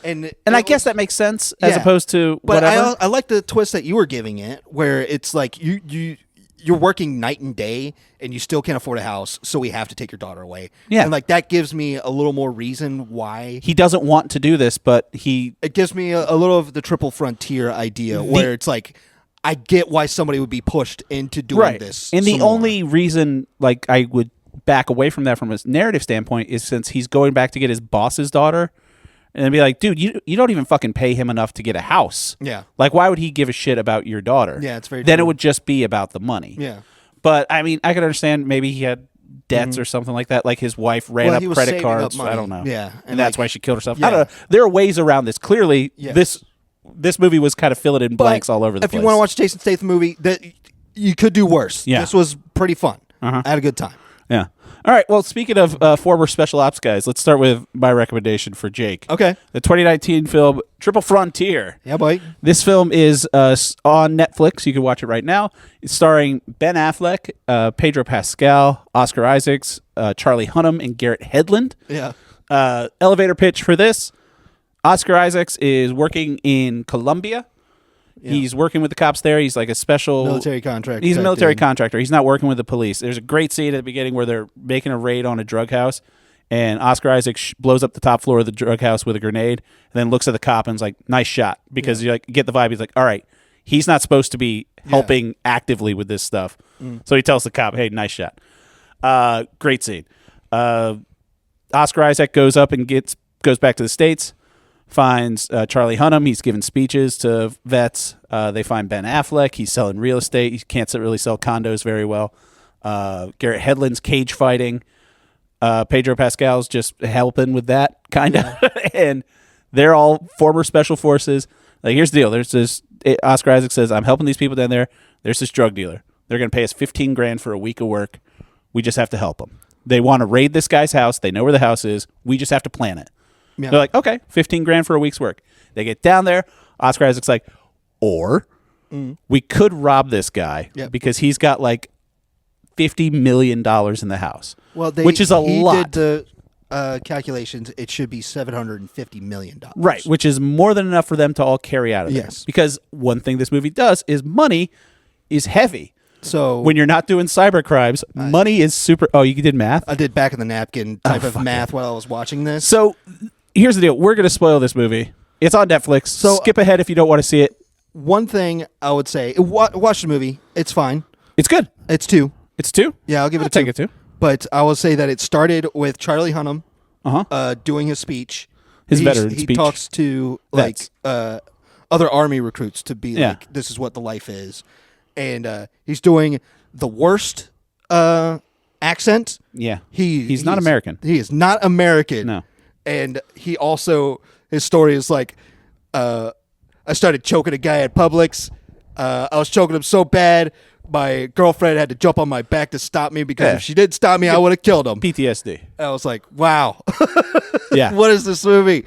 And I guess that makes sense as opposed to whatever. But I like the twist that you were giving it where it's like you're working night and day and you still can't afford a house, so we have to take your daughter away. Yeah. And like that gives me a little more reason why. He doesn't want to do this, but it gives me a little of the triple frontier idea where it's like, I get why somebody would be pushed into doing this. And the only reason like I would back away from that from a narrative standpoint is since he's going back to get his boss's daughter and be like, dude, you don't even fucking pay him enough to get a house. Yeah. Like, why would he give a shit about your daughter? Yeah, it's very Then true. it would just be about the money. Yeah. But, I mean, I could understand maybe he had debts or something like that. Like his wife ran up credit cards. I don't know. Yeah. And that's why she killed herself. I don't know. There are ways around this. Clearly, this movie was kind of filling in blanks all over the place. If you want to watch a Jason Statham movie, that you could do worse. Yeah. This was pretty fun. I had a good time. Yeah. All right. Well, speaking of former special ops guys, let's start with my recommendation for Jake. Okay. The 2019 film Triple Frontier. Yeah, boy. This film is on Netflix. You can watch it right now. It's starring Ben Affleck, Pedro Pascal, Oscar Isaacs, Charlie Hunnam, and Garrett Hedlund. Yeah. Elevator pitch for this. Oscar Isaacs is working in Colombia. Yeah. He's working with the cops there. He's like a special military contractor. He's a military contractor. He's not working with the police. There's a great scene at the beginning where they're making a raid on a drug house, and Oscar Isaacs blows up the top floor of the drug house with a grenade, and then looks at the cop and is like, "Nice shot," because you like get the vibe. He's like, "All right, he's not supposed to be helping actively with this stuff," so he tells the cop, "Hey, nice shot." Great scene. Oscar Isaac goes up and goes back to the States. Finds Charlie Hunnam. He's giving speeches to vets. They find Ben Affleck. He's selling real estate. He can't really sell condos very well. Garrett Hedlund's cage fighting. Pedro Pascal's just helping with that, kind of. And they're all former special forces. Like, here's the deal. There's this. Oscar Isaac says, "I'm helping these people down there. There's this drug dealer. They're going to pay us $15,000 for a week of work. We just have to help them. They want to raid this guy's house. They know where the house is. We just have to plan it." Yeah. They're like, okay, $15,000 for a week's work. They get down there. Oscar Isaac's like, or we could rob this guy because he's got like $50 million in the house, which is a lot. He did the calculations. It should be $750 million. Right, which is more than enough for them to all carry out of there. Yes. Because one thing this movie does is money is heavy. So when you're not doing cyber crimes, money is super. Oh, you did math? I did back of the napkin type of math while I was watching this. So here's the deal. We're going to spoil this movie. It's on Netflix. So skip ahead if you don't want to see it. One thing I would say, watch the movie. It's fine. It's good. It's 2. It's 2? Yeah, I'll give it a 2. Take it 2. But I will say that it started with Charlie Hunnam doing his speech. His veteran speech. He talks to like other Army recruits to be like, this is what the life is. And he's doing the worst accent. Yeah. He's not American. He is not American. No. And he also, his story is like, I started choking a guy at Publix. I was choking him so bad, my girlfriend had to jump on my back to stop me because if she didn't stop me, I would have killed him. PTSD. I was like, wow. Yeah. What is this movie?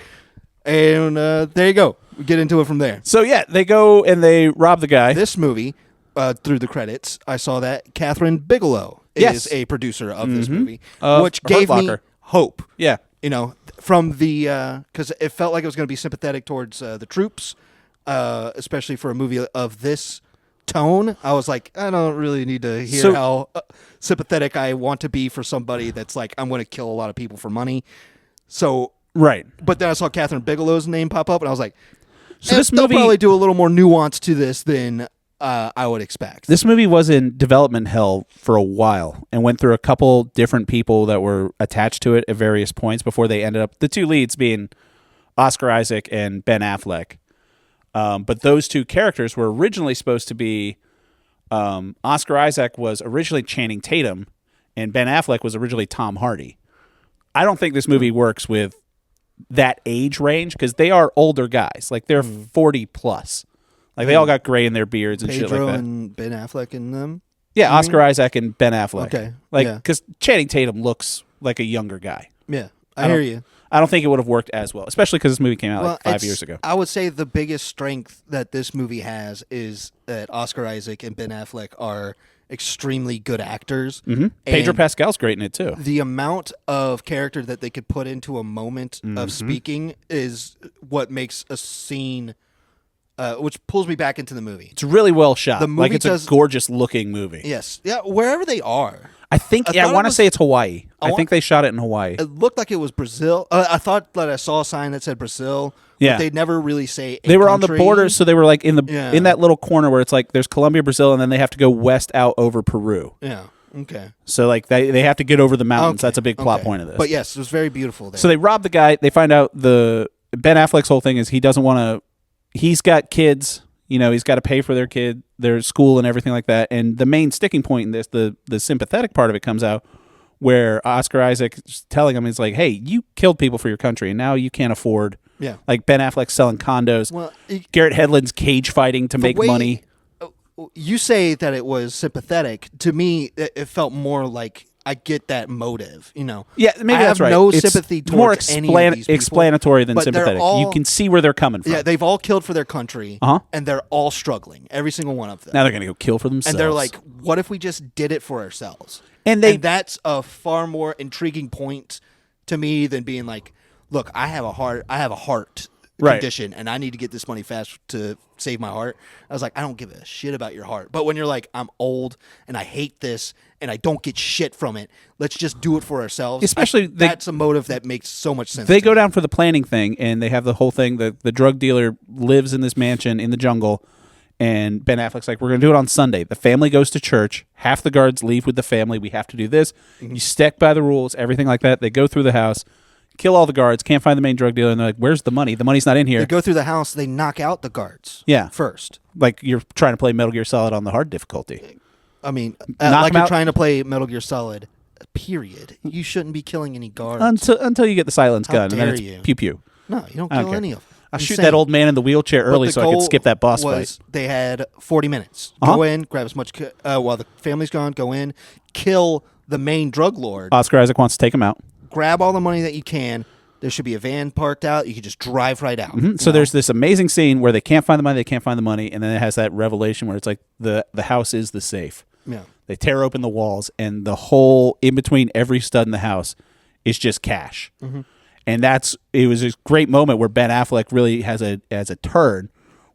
And there you go. We get into it from there. So, yeah, they go and they rob the guy. This movie, through the credits, I saw that Catherine Bigelow is a producer of this movie, which gave me hope. Yeah. You know, from the because it felt like it was going to be sympathetic towards the troops, especially for a movie of this tone. I was like, I don't really need to hear how sympathetic I want to be for somebody that's like, I'm going to kill a lot of people for money. So, right. But then I saw Catherine Bigelow's name pop up, and I was like, so this movie they'll probably do a little more nuance to this than I would expect. This movie was in development hell for a while and went through a couple different people that were attached to it at various points before they ended up, the two leads being Oscar Isaac and Ben Affleck. But those two characters were originally supposed to be, Oscar Isaac was originally Channing Tatum and Ben Affleck was originally Tom Hardy. I don't think this movie works with that age range because they are older guys. Like they're 40 plus. Like, they all got gray in their beards and Pedro shit like that. and Ben Affleck in them? Yeah, Oscar Isaac and Ben Affleck. Okay. Like, because Channing Tatum looks like a younger guy. Yeah, I hear you. I don't think it would have worked as well, especially because this movie came out like 5 years ago. I would say the biggest strength that this movie has is that Oscar Isaac and Ben Affleck are extremely good actors. Mm-hmm. Pedro Pascal's great in it, too. The amount of character that they could put into a moment of speaking is what makes a scene... which pulls me back into the movie. It's really well shot. The movie it's a gorgeous looking movie. Yes. Yeah, wherever they are. I think, I want to say it's Hawaii. I think they shot it in Hawaii. It looked like it was Brazil. I thought that I saw a sign that said Brazil. Yeah. But they'd never really say They were on the country. border, so they were like in that little corner where it's like there's Colombia, Brazil, and then they have to go west out over Peru. Yeah. Okay. So like they have to get over the mountains. That's a big plot point of this. But yes, it was very beautiful there. So they rob the guy. They find out Ben Affleck's whole thing is he doesn't want to. He's got kids. You know, he's got to pay for their school and everything like that. And the main sticking point in this, the sympathetic part of it comes out where Oscar Isaac is telling him, he's like, hey, you killed people for your country and now you can't afford. Yeah. Like Ben Affleck's selling condos. Well, Garrett Hedlund's cage fighting to make money. You say that it was sympathetic. To me, it felt more like I get that motive, you know. Yeah, maybe that's right. I have no it's sympathy towards any of these people, explanatory than sympathetic. You can see where they're coming from. Yeah, they've all killed for their country, and they're all struggling. Every single one of them. Now they're going to go kill for themselves. And they're like, what if we just did it for ourselves? And that's a far more intriguing point to me than being like, look, I have a heart condition, and I need to get this money fast to save my heart. I was like, I don't give a shit about your heart. But when you're like, I'm old and I hate this and I don't get shit from it, let's just do it for ourselves. Especially that's a motive that makes so much sense. They go down for the planning thing, and they have the whole thing. The drug dealer lives in this mansion in the jungle, and Ben Affleck's like, we're going to do it on Sunday. The family goes to church. Half the guards leave with the family. We have to do this. You stick by the rules, everything like that. They go through the house, kill all the guards, can't find the main drug dealer, and they're like, where's the money? The money's not in here. They go through the house, they knock out the guards first. Like you're trying to play Metal Gear Solid on the hard difficulty. I mean, like you're trying to play Metal Gear Solid, period. You shouldn't be killing any guards. Until you get the silence gun, and then it's you. pew-pew. No, you don't kill any of them. I shoot that old man in the wheelchair early so I could skip that boss fight. They had 40 minutes. Go in, grab as much while the family's gone, go in, kill the main drug lord. Oscar Isaac wants to take him out. Grab all the money that you can. There should be a van parked out. You can just drive right out. Mm-hmm. So there's this amazing scene where they can't find the money, and then it has that revelation where it's like the house is the safe. Yeah. They tear open the walls, and the whole in between every stud in the house is just cash. Mm-hmm. And it was a great moment where Ben Affleck really has a turn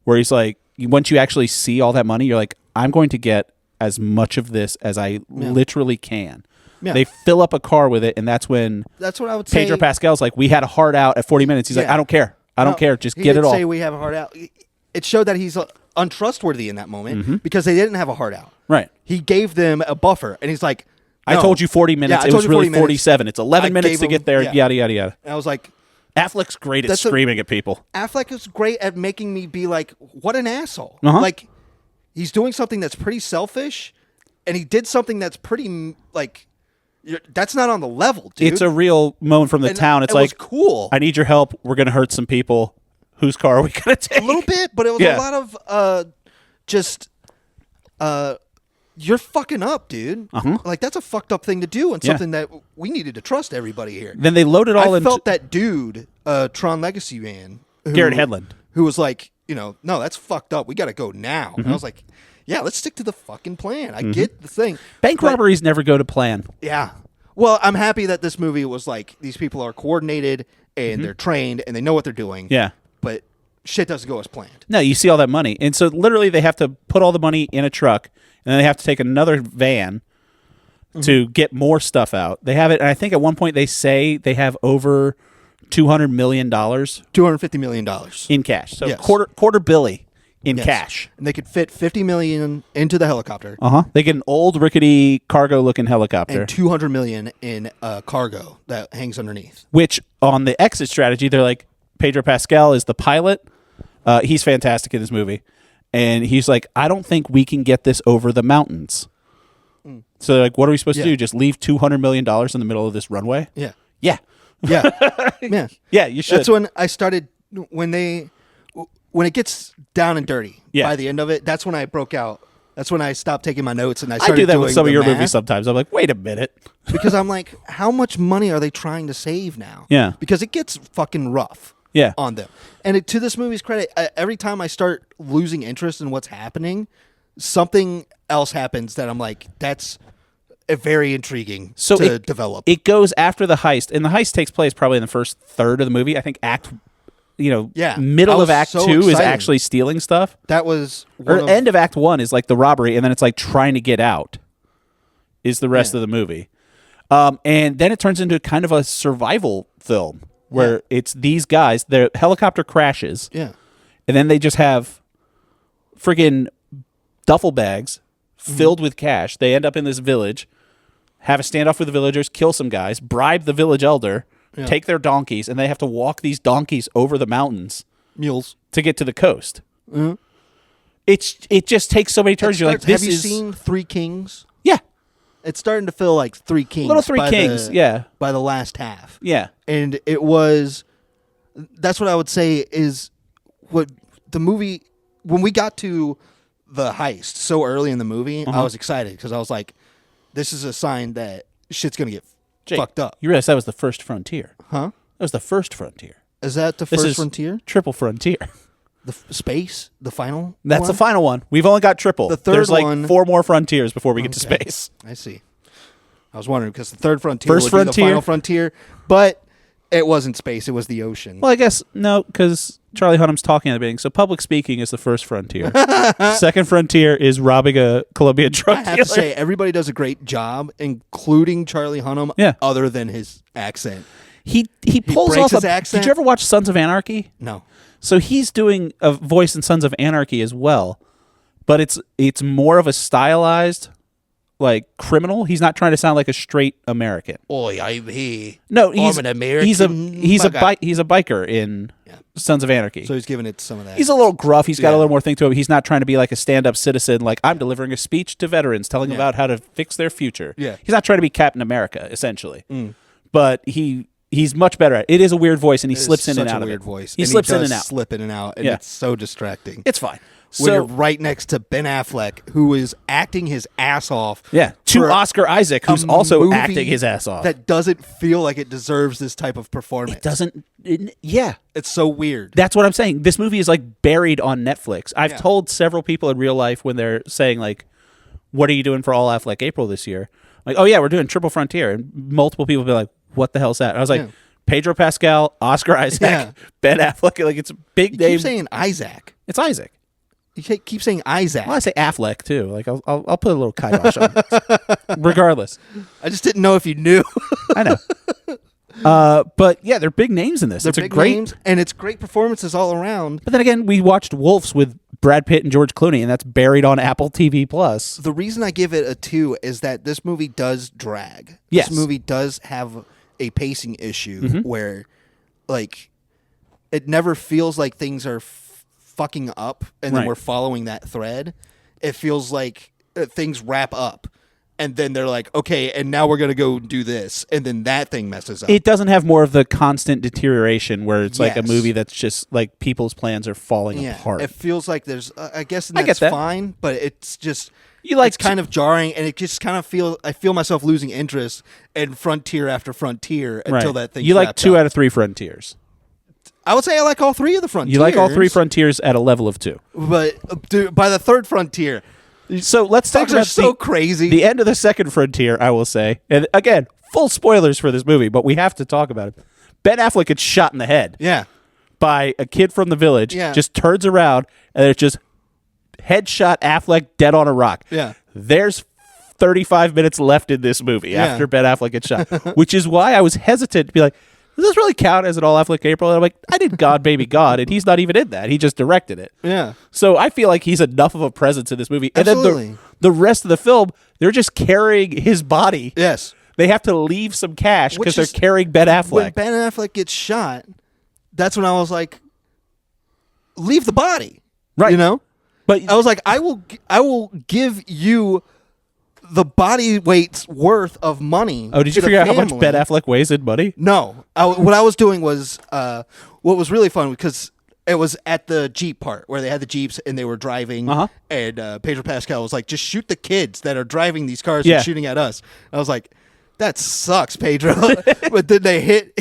where he's like, once you actually see all that money, you're like, I'm going to get as much of this as I literally can. Yeah. They fill up a car with it, and that's what I would say. Pedro Pascal's like, we had a heart out at 40 minutes. He's like, I don't care. I don't care. Just get it all. Say we have a heart out. It showed that he's untrustworthy in that moment because they didn't have a heart out. Right. He gave them a buffer, and he's like, no. I told you 40 minutes. It was really 47. It's 11 minutes to get there. Yada, yada, yada. And I was like, Affleck's great at screaming at people. Affleck is great at making me be like, what an asshole. Like, he's doing something that's pretty selfish, and he did something that's pretty, like, that's not on the level, dude. It's a real moment from the town. It's like, cool. I need your help. We're going to hurt some people. whose car are we going to take? A little bit, but it was a lot of just you're fucking up, dude. Like, that's a fucked up thing to do and something that we needed to trust everybody here. Then they loaded all into... I felt that dude, Tron Legacy man. Garrett Hedlund. Who was like, no, that's fucked up. We got to go now. And I was like, yeah, let's stick to the fucking plan. I get the thing. Bank robberies never go to plan. Yeah. Well, I'm happy that this movie was like, these people are coordinated and they're trained and they know what they're doing. Yeah. But shit doesn't go as planned. No, you see all that money. And so literally they have to put all the money in a truck and then they have to take another van to get more stuff out. They have it, and I think at one point they say they have over $200 million. $250 million. In cash. So quarter billy in cash. And they could fit $50 million into the helicopter. They get an old rickety cargo-looking helicopter. And $200 million in cargo that hangs underneath. Which, on the exit strategy, they're like, Pedro Pascal is the pilot. He's fantastic in this movie. And he's like, I don't think we can get this over the mountains. So they're like, what are we supposed to do? Just leave $200 million in the middle of this runway? Yeah. Yeah. Yeah. Yeah, you should. That's when I started, when it gets down and dirty by the end of it, that's when I broke out. That's when I stopped taking my notes and I started do that doing with some of your math. movies sometimes. I'm like, wait a minute. Because I'm like, how much money are they trying to save now? Yeah. Because it gets fucking rough. Yeah. On them. And to this movie's credit, every time I start losing interest in what's happening, something else happens that I'm like, that's very intriguing to develop. It goes after the heist, and the heist takes place probably in the first third of the movie. I think middle of Act 2 is actually stealing stuff. That was end of Act 1 is like the robbery, and then it's like trying to get out is the rest of the movie. And then it turns into kind of a survival film where it's these guys, their helicopter crashes, and then they just have friggin' duffel bags filled with cash. They end up in this village, have a standoff with the villagers, kill some guys, bribe the village elder, take their donkeys, and they have to walk these donkeys over the mountains, mules, to get to the coast. It just takes so many turns. You're like, have you seen Three Kings? Yeah. It's starting to feel like Three Kings. Little Three Kings, by the last half. Yeah. And that's what I would say is what the movie, when we got to the heist so early in the movie, I was excited because I was like, this is a sign that shit's going to get fucked up. You realize that was the first frontier. Huh? That was the first frontier. Is that the first frontier? Triple frontier. The space? The final That's one? the final one. We've only got triple. The third There's like one, 4 more frontiers before we get to space. I see. I was wondering because the third frontier First would frontier? be the final frontier, but it wasn't space. It was the ocean. Well, I guess, no, because Charlie Hunnam's talking at the beginning. So public speaking is the first frontier. Second frontier is robbing a Colombian drug dealer. I have to say, everybody does a great job, including Charlie Hunnam, other than his accent. He pulls off his accent. Did you ever watch Sons of Anarchy? No. So he's doing a voice in Sons of Anarchy as well, but it's more of a stylized, like, criminal. He's not trying to sound like a straight American. Oi, I'm here. No, he's an American. He's a biker in Sons of Anarchy. So he's giving it some of that. He's a little gruff. He's got a little more thing to him. He's not trying to be like a stand-up citizen. Like, I'm delivering a speech to veterans, telling them about how to fix their future. Yeah. He's not trying to be Captain America, essentially. But he's much better at it. It is a weird voice, and he slips in and out of it. Such a weird voice. He slips in and out. Slip in and out, and it's so distracting. It's fine. When you're right next to Ben Affleck, who is acting his ass off. Yeah, to Oscar Isaac, who's also acting his ass off. That doesn't feel like it deserves this type of performance. It doesn't. It's so weird. That's what I'm saying. This movie is like buried on Netflix. I've told several people in real life when they're saying like, "What are you doing for All Affleck April this year?" I'm like, "Oh yeah, we're doing Triple Frontier," and multiple people be like, "What the hell's that?" And I was like, Pedro Pascal, Oscar Isaac, Ben Affleck. Like, it's a big name. You keep saying Isaac. It's Isaac. You keep saying Isaac. Well, I say Affleck too. Like, I'll put a little kibosh on it. Regardless. I just didn't know if you knew. I know. But yeah, they're big names in this. It's big a great names, and it's great performances all around. But then again, we watched Wolves with Brad Pitt and George Clooney, and that's buried on Apple TV Plus. The reason I give it a 2 is that this movie does drag. Yes. This movie does have a pacing issue where, like, it never feels like things are fucking up and then we're following that thread. It feels like things wrap up and then they're like, okay, and now we're going to go do this, and then that thing messes up. It doesn't have more of the constant deterioration where it's like a Yes. movie that's just like people's plans are falling apart. It feels like there's, I guess I that's get that. fine, but it's just, it's kind of jarring, and it just kind of I feel myself losing interest in frontier after frontier until that thing. You like 2 out of 3 frontiers. I would say I like all 3 of the frontiers. You like all 3 frontiers at a level of 2. But dude, by the 3rd frontier, So let's talk things about are so crazy. the end of the 2nd frontier, I will say. And again, full spoilers for this movie, but we have to talk about it. Ben Affleck gets shot in the head Yeah. by a kid from the village, Yeah. just turns around, and it's just headshot Affleck dead on a rock. Yeah. There's 35 minutes left in this movie after Ben Affleck gets shot, which is why I was hesitant to be like, does this really count as an All Affleck April? And I'm like, I did God Baby God, and he's not even in that. He just directed it. Yeah. So I feel like he's enough of a presence in this movie. Absolutely. And then the rest of the film, they're just carrying his body. Yes. They have to leave some cash because Which they're is- carrying Ben When Affleck. Ben Affleck gets shot, that's when I was like, leave the body. Right. You know? But I was like, I will give you the body weight's worth of money. oh, did you to the figure out how much family. Ben Affleck weighs in money? No. What I was doing was, what was really fun because it was at the Jeep part where they had the Jeeps and they were driving, and Pedro Pascal was like, just shoot the kids that are driving these cars and shooting at us. I was like, that sucks, Pedro. But then they hit.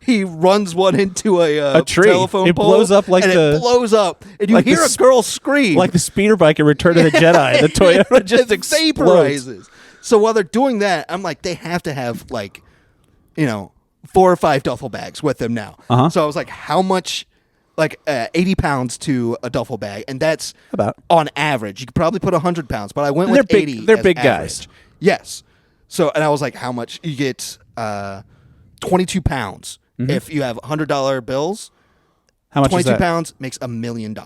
He runs one into a tree. telephone It pole. blows up like and the- it blows up, and you like hear the a girl scream, Like the speeder bike in Return of the Jedi. The Toyota just it explodes. vaporizes. So while they're doing that, I'm like, they have to have like, 4 or 5 duffel bags with them now. So I was like, how much? Like 80 pounds to a duffel bag, and that's About. on average. You could probably put 100 pounds, but I went They're with big- 80. they're as big average. guys. Yes. So, and I was like, how much? You get 22 pounds if you have $100 bills. How much is 22 that? pounds makes $1 million.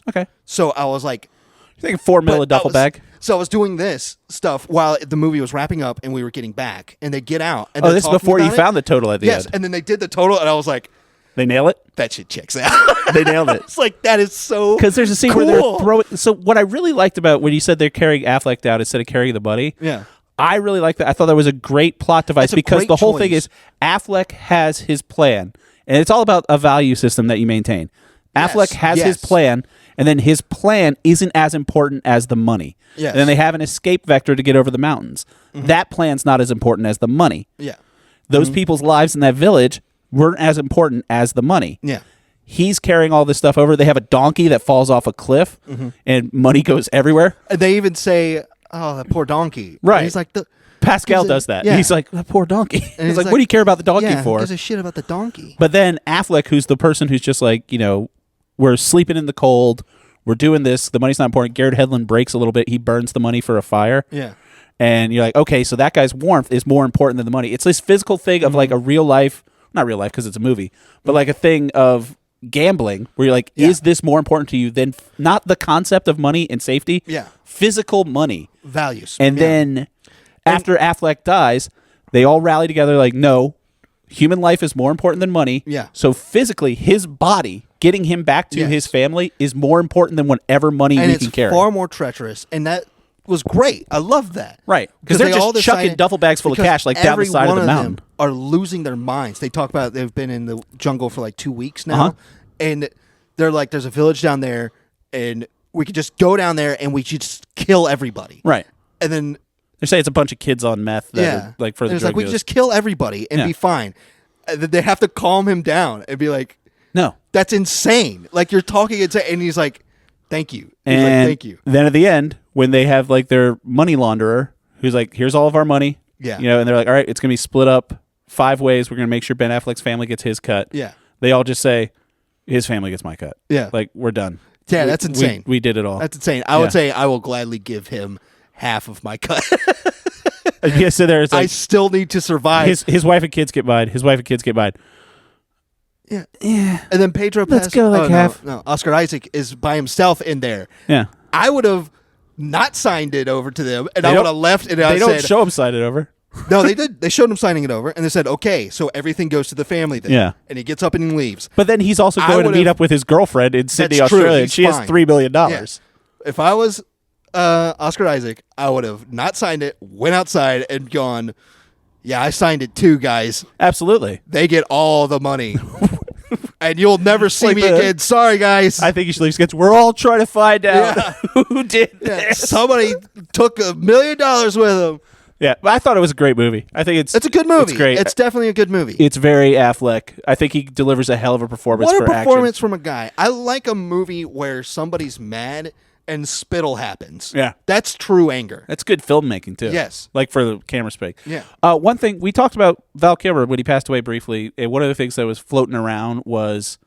Okay. So I was like, You think 4 mil a duffel bag? So I was doing this stuff while the movie was wrapping up and we were getting back, and they get out. And Oh, they're this is talking before you about it. found the total at the Yes, end. and then they did the total, and I was like, They nail it? that shit checks out. They nailed it. It's like, that is so Because there's a scene cool. where they're throwing. So what I really liked about when you said they're carrying Affleck down instead of carrying the buddy, Yeah. I really liked that. I thought that was a great plot device That's a because great the whole thing choice. is Affleck has his plan, and it's all about a value system that you maintain. Affleck has his yes. plan, and then his plan isn't as important as the money. Yes. And then they have an escape vector to get over the mountains. That plan's not as important as the money. Yeah. Those people's lives in that village weren't as important as the money. Yeah. He's carrying all this stuff over. They have a donkey that falls off a cliff, and money goes everywhere. And they even say, "Oh, that poor donkey." Right. And he's like, Pascal Gives a- does that. yeah. He's like, that poor donkey. He's he's like, like, what do you care about the donkey "Yeah, for? who gives a shit about the donkey?" But then Affleck, who's the person who's just like, we're sleeping in the cold. We're doing this. The money's not important. Garrett Hedlund breaks a little bit. He burns the money for a fire. Yeah. And you're like, okay, so that guy's warmth is more important than the money. It's this physical thing of like a real life, not real life because it's a movie, but like a thing of gambling where you're like, is this more important to you than not the concept of money and safety? Yeah. Physical money. Values. And then after Affleck dies, they all rally together like, no, human life is more important than money. Yeah. So physically, his body, getting him back to his family is more important than whatever money and we it's can carry. far more treacherous, and that was great. I love that. Right. Because they're they all just chucking decided- duffel bags full of because cash like down the every side of one the mountain. them are losing their minds. They talk about they've been in the jungle for like 2 weeks now, and they're like, "There's a village down there, and we could just go down there and we should just kill everybody." Right. And then They say it's a bunch of kids on meth that are, like for the it's drug like we dealers. could just kill everybody and Yeah. be fine. And then they have to calm him down and be like, No. "That's insane." Like you're talking insane, and he's like, "Thank you." He's And like, "Thank you." then at the end, when they have like their money launderer who's like, here's all of our money. Yeah. And they're like, all right, it's going to be split up 5 ways. We're going to make sure Ben Affleck's family gets his cut. Yeah. They all just say, his family gets my cut. Yeah. Like, we're done. Yeah, that's insane. We did it all. That's insane. I would say I will gladly give him half of my cut. Yeah, so there's I like, still need to survive. his wife and kids get mine. His wife and kids get mine. Yeah. Yeah. And then Pedro Let's Pascal. go like half. No, Oscar Isaac is by himself in there. Yeah. I would have not signed it over to them, and They I would don't- have left. And They I don't said, show him sign it over. no, they did. They showed him signing it over, and they said, "Okay, so everything goes to the family then." Yeah. And he gets up and he leaves. But then he's also I going to meet would've- up with his girlmillion in Sydney, That's true. Australia. And He's she has fine. $3 billion. Yeah. If I was Oscar Isaac, I would have not signed it, went outside and gone, yeah, I signed it too, guys. Absolutely. They get all the money. And you'll never see me again. Sorry, guys. I think you should leave sketch. We're all trying to find out who did this. Somebody took $1 million with them. Yeah, but I thought it was a great movie. I think it's a good movie. It's great. It's definitely a good movie. It's very Affleck. I think he delivers a hell of a performance What for a performance action. from a guy. I like a movie where somebody's mad and spittle happens. Yeah. That's true anger. That's good filmmaking, too. Yes. Like for the camera speak. Yeah. One thing, we talked about Val Kilmer when he passed away briefly. And one of the things that was floating around was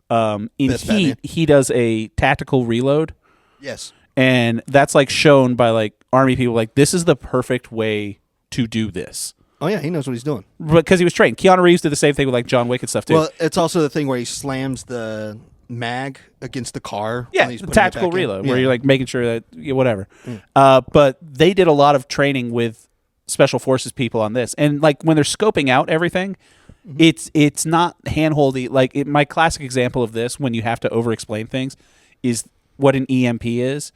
in Heat, he does a tactical reload. Yes. And that's like shown by like Army people, like this is the perfect way to do this. Oh, yeah, he knows what he's doing. Because he was trained. Keanu Reeves did the same thing with like John Wick and stuff, too. Well, it's also the thing where he slams the mag against the car. Yeah, when he's the putting it tactical back in. reload, where Yeah. you're like making sure that whatever. But they did a lot of training with special forces people on this, and like when they're scoping out everything, it's not handholdy. Like my classic example of this, when you have to over-explain things, is what an EMP is.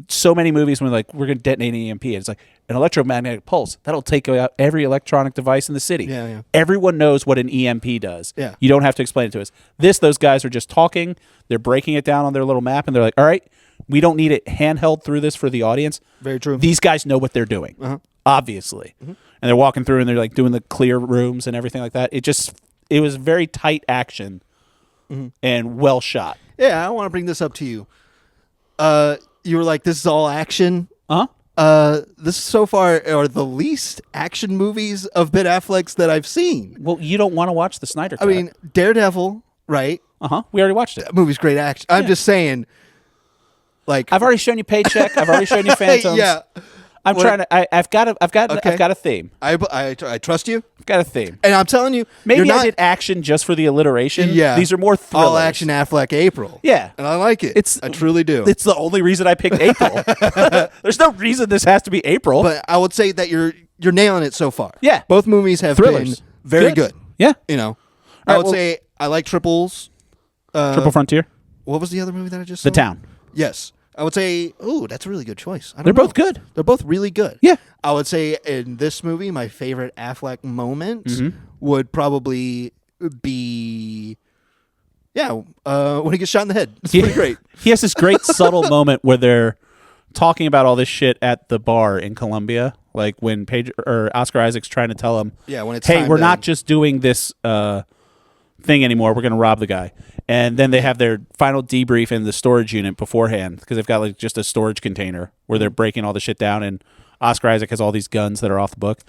So many movies when like we're going to detonate an EMP, it's like an electromagnetic pulse that'll take out every electronic device in the city. Yeah. Everyone knows what an EMP does. Yeah. You don't have to explain it to us. Those guys are just talking. They're breaking it down on their little map, and they're like, "All right, we don't need it handheld through this for the audience." Very true. These guys know what they're doing, obviously, and they're walking through and they're like doing the clear rooms and everything like that. It was very tight action and well shot. Yeah, I want to bring this up to you. You were like, this is all action. This so far are the least action movies of Ben Affleck's that I've seen. Well, you don't want to watch the Snyder Cut. I mean, Daredevil, right? We already watched it. That movie's great action. I'm just saying, like, I've already shown you Paycheck. I've already shown you Phantoms. yeah. I'm trying to. I've got a theme. I trust you, I've got a theme. and I'm telling you, Maybe you're not I did action just for the alliteration. Yeah, These are more thrillers. All action Affleck April. Yeah. and I like it. I truly do. It's the only reason I picked April. There's no reason this has to be April. But I would say that you're nailing it so far. Yeah. both movies have Thrillers. been very good. Yeah. You know, All I right, would well- say I like Triples. Triple Frontier. What was the other movie that I just The saw? Town. Yes. I would say, ooh, that's a really good choice. I don't They're know. both good. They're both really good. Yeah. I would say in this movie, my favorite Affleck moment would probably be, when he gets shot in the head. It's pretty great. He has this great subtle moment where they're talking about all this shit at the bar in Colombia, like when Oscar Isaac's trying to tell him, Yeah, when it's hey, time we're to- not just doing this thing anymore. We're going to rob the guy. And then they have their final debrief in the storage unit beforehand because they've got like just a storage container where they're breaking all the shit down. And Oscar Isaac has all these guns that are off the book.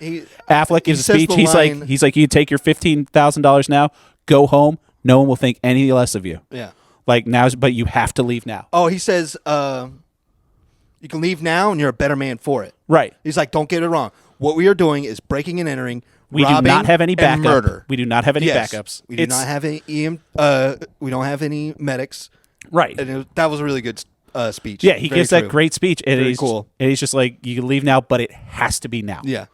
Affleck gives a says speech. the He's line- like, you take your $15,000 now, go home. No one will think any less of you. Yeah. Like but you have to leave now. Oh, he says, you can leave now and you're a better man for it. Right. He's like, don't get it wrong. What we are doing is breaking and entering, We do robbing, not have any and backup. murder. We do not have any Yes. backups. We do not have any we don't have any medics. Right. And that was a really good speech. Yeah, he Very gives that true. great speech. And Very he's cool. And he's just like, you can leave now, but it has to be now. Yeah.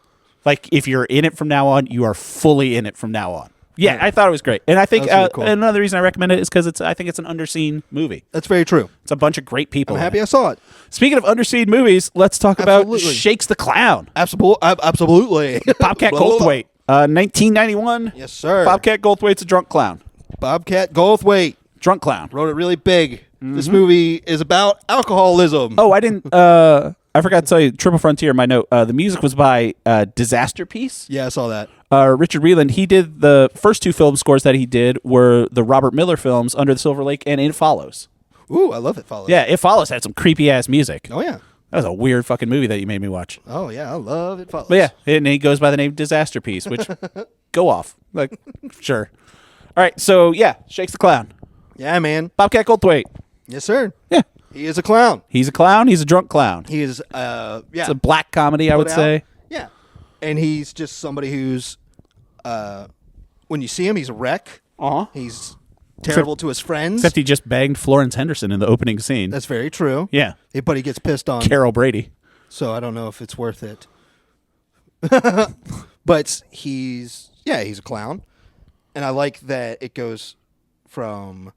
Like, if you're in it from now on, you are fully in it from now on. Yeah, I thought it was great. And I think That was really cool. another reason I recommend it is because I think it's an underseen movie. That's very true. It's a bunch of great people. I'm in happy it. I saw it. Speaking of underseen movies, let's talk about Absolutely. Shakes the Clown. Absolutely. Bobcat Goldthwait. 1991. Yes, sir. Bobcat Goldthwait's a drunk clown. Bobcat Goldthwait Drunk clown. wrote it really big. This movie is about alcoholism. Oh, I didn't. I forgot to tell you. Triple Frontier. My note. The music was by Disaster Piece. Yeah, I saw that. Richard Whelan. He did the first two film scores that he did were the Robert Miller films, Under the Silver Lake and It Follows. Ooh, I love It Follows. Yeah, It Follows had some creepy ass music. Oh, yeah. That was a weird fucking movie that you made me watch. Oh, yeah. I love It Follows. But yeah, and he goes by the name Disaster Piece, which go off. Like, sure. All right, so yeah, Shakes the Clown. Yeah, man. Bobcat Goldthwait. Yes, sir. Yeah. He is a clown. He's a clown. He's a drunk clown. He is, yeah. It's a black comedy, I would Put out. say. Yeah. And he's just somebody who's, when you see him, he's a wreck. Uh-huh. He's terrible to his friends. Except he just banged Florence Henderson in the opening scene. That's very true. Yeah. But he gets pissed on. Carol Brady. So I don't know if it's worth it. But he's a clown. And I like that it goes from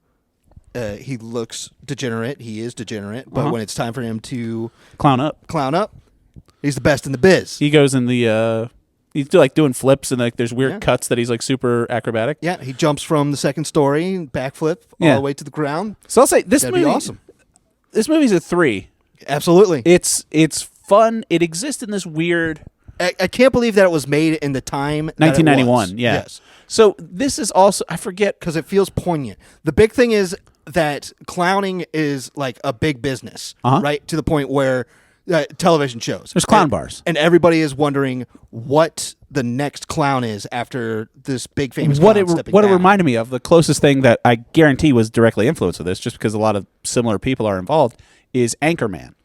he looks degenerate. He is degenerate. But when it's time for him to clown up, he's the best in the biz. He goes in the he's doing flips, and like there's weird cuts that he's like super acrobatic. Yeah, he jumps from the second story, backflip all the way to the ground. So I'll say this That'd be awesome. This movie's a 3. Absolutely. It's fun. It exists in this weird. I can't believe that it was made in the time 1991. Yeah. Yes. So this is also, I forget, because it feels poignant. The big thing is that clowning is like a big business, right? To the point where television shows. There's clown bars. And everybody is wondering what the next clown is after this big famous clown stepping What it down. reminded me of, the closest thing that I guarantee was directly influenced with this, just because a lot of similar people are involved, is Anchorman.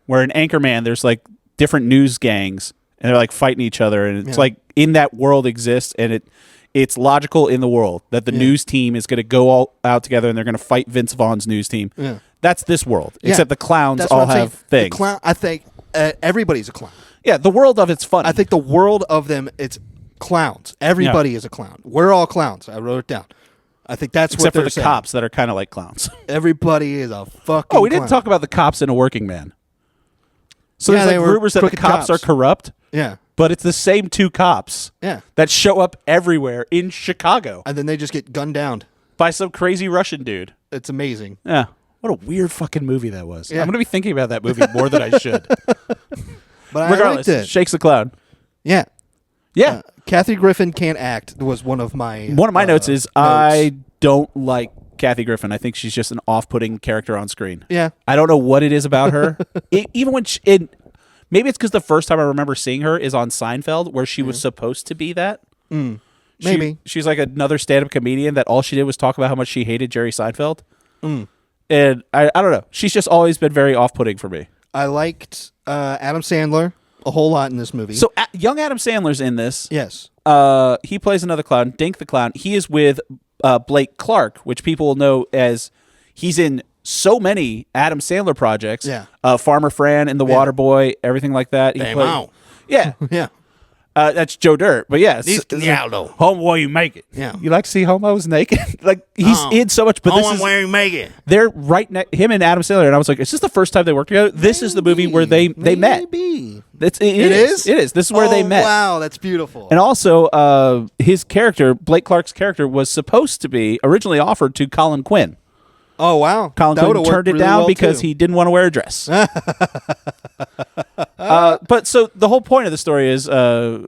Where in Anchorman, there's like different news gangs, and they're like fighting each other, and it's like in that world exists, and it's logical in the world that the news team is going to go all out together and they're going to fight Vince Vaughn's news team. Yeah. That's this world, except the clowns all have things. The clown, I think everybody's a clown. Yeah, the world of it's funny. I think the world of them, it's clowns. Everybody is a clown. We're all clowns. I wrote it down. I think that's except what they're for the saying. cops that are kind of like clowns. Everybody is a fucking. Oh, we didn't clown. talk about the cops in A Working Man. So there's like rumors that the cops are corrupt. Yeah. But it's the same 2 cops that show up everywhere in Chicago. And then they just get gunned down by some crazy Russian dude. It's amazing. Yeah. What a weird fucking movie that was. Yeah. I'm going to be thinking about that movie more than I should. But regardless, I liked it. Shakes the Clown. Yeah. Yeah. Kathy Griffin can't act was one of my notes is I don't like Kathy Griffin. I think she's just an off-putting character on screen. Yeah. I don't know what it is about her. Even when maybe it's because the first time I remember seeing her is on Seinfeld, where she was supposed to be that. Maybe. She's like another stand-up comedian that all she did was talk about how much she hated Jerry Seinfeld. And I don't know. She's just always been very off-putting for me. I liked Adam Sandler a whole lot in this movie. So young Adam Sandler's in this. Yes. He plays another clown, Dink the Clown. He is with Blake Clark, which people will know as he's in so many Adam Sandler projects. Yeah. Farmer Fran and The Waterboy, everything like that. Damn out. Yeah. Yeah. That's Joe Dirt. But yeah. Home while you make it. Yeah. You like to see homos naked? Like he's in so much, but this is where you make it. They're right next him and Adam Sandler, and I was like, is this the first time they worked together? This is the movie where they met. It is. It is. This is where they met. Wow, that's beautiful. And also, his character, Blake Clark's character, was supposed to be originally offered to Colin Quinn. Oh, wow. Colin Quinn turned it down because he didn't want to wear a dress. But so the whole point of the story is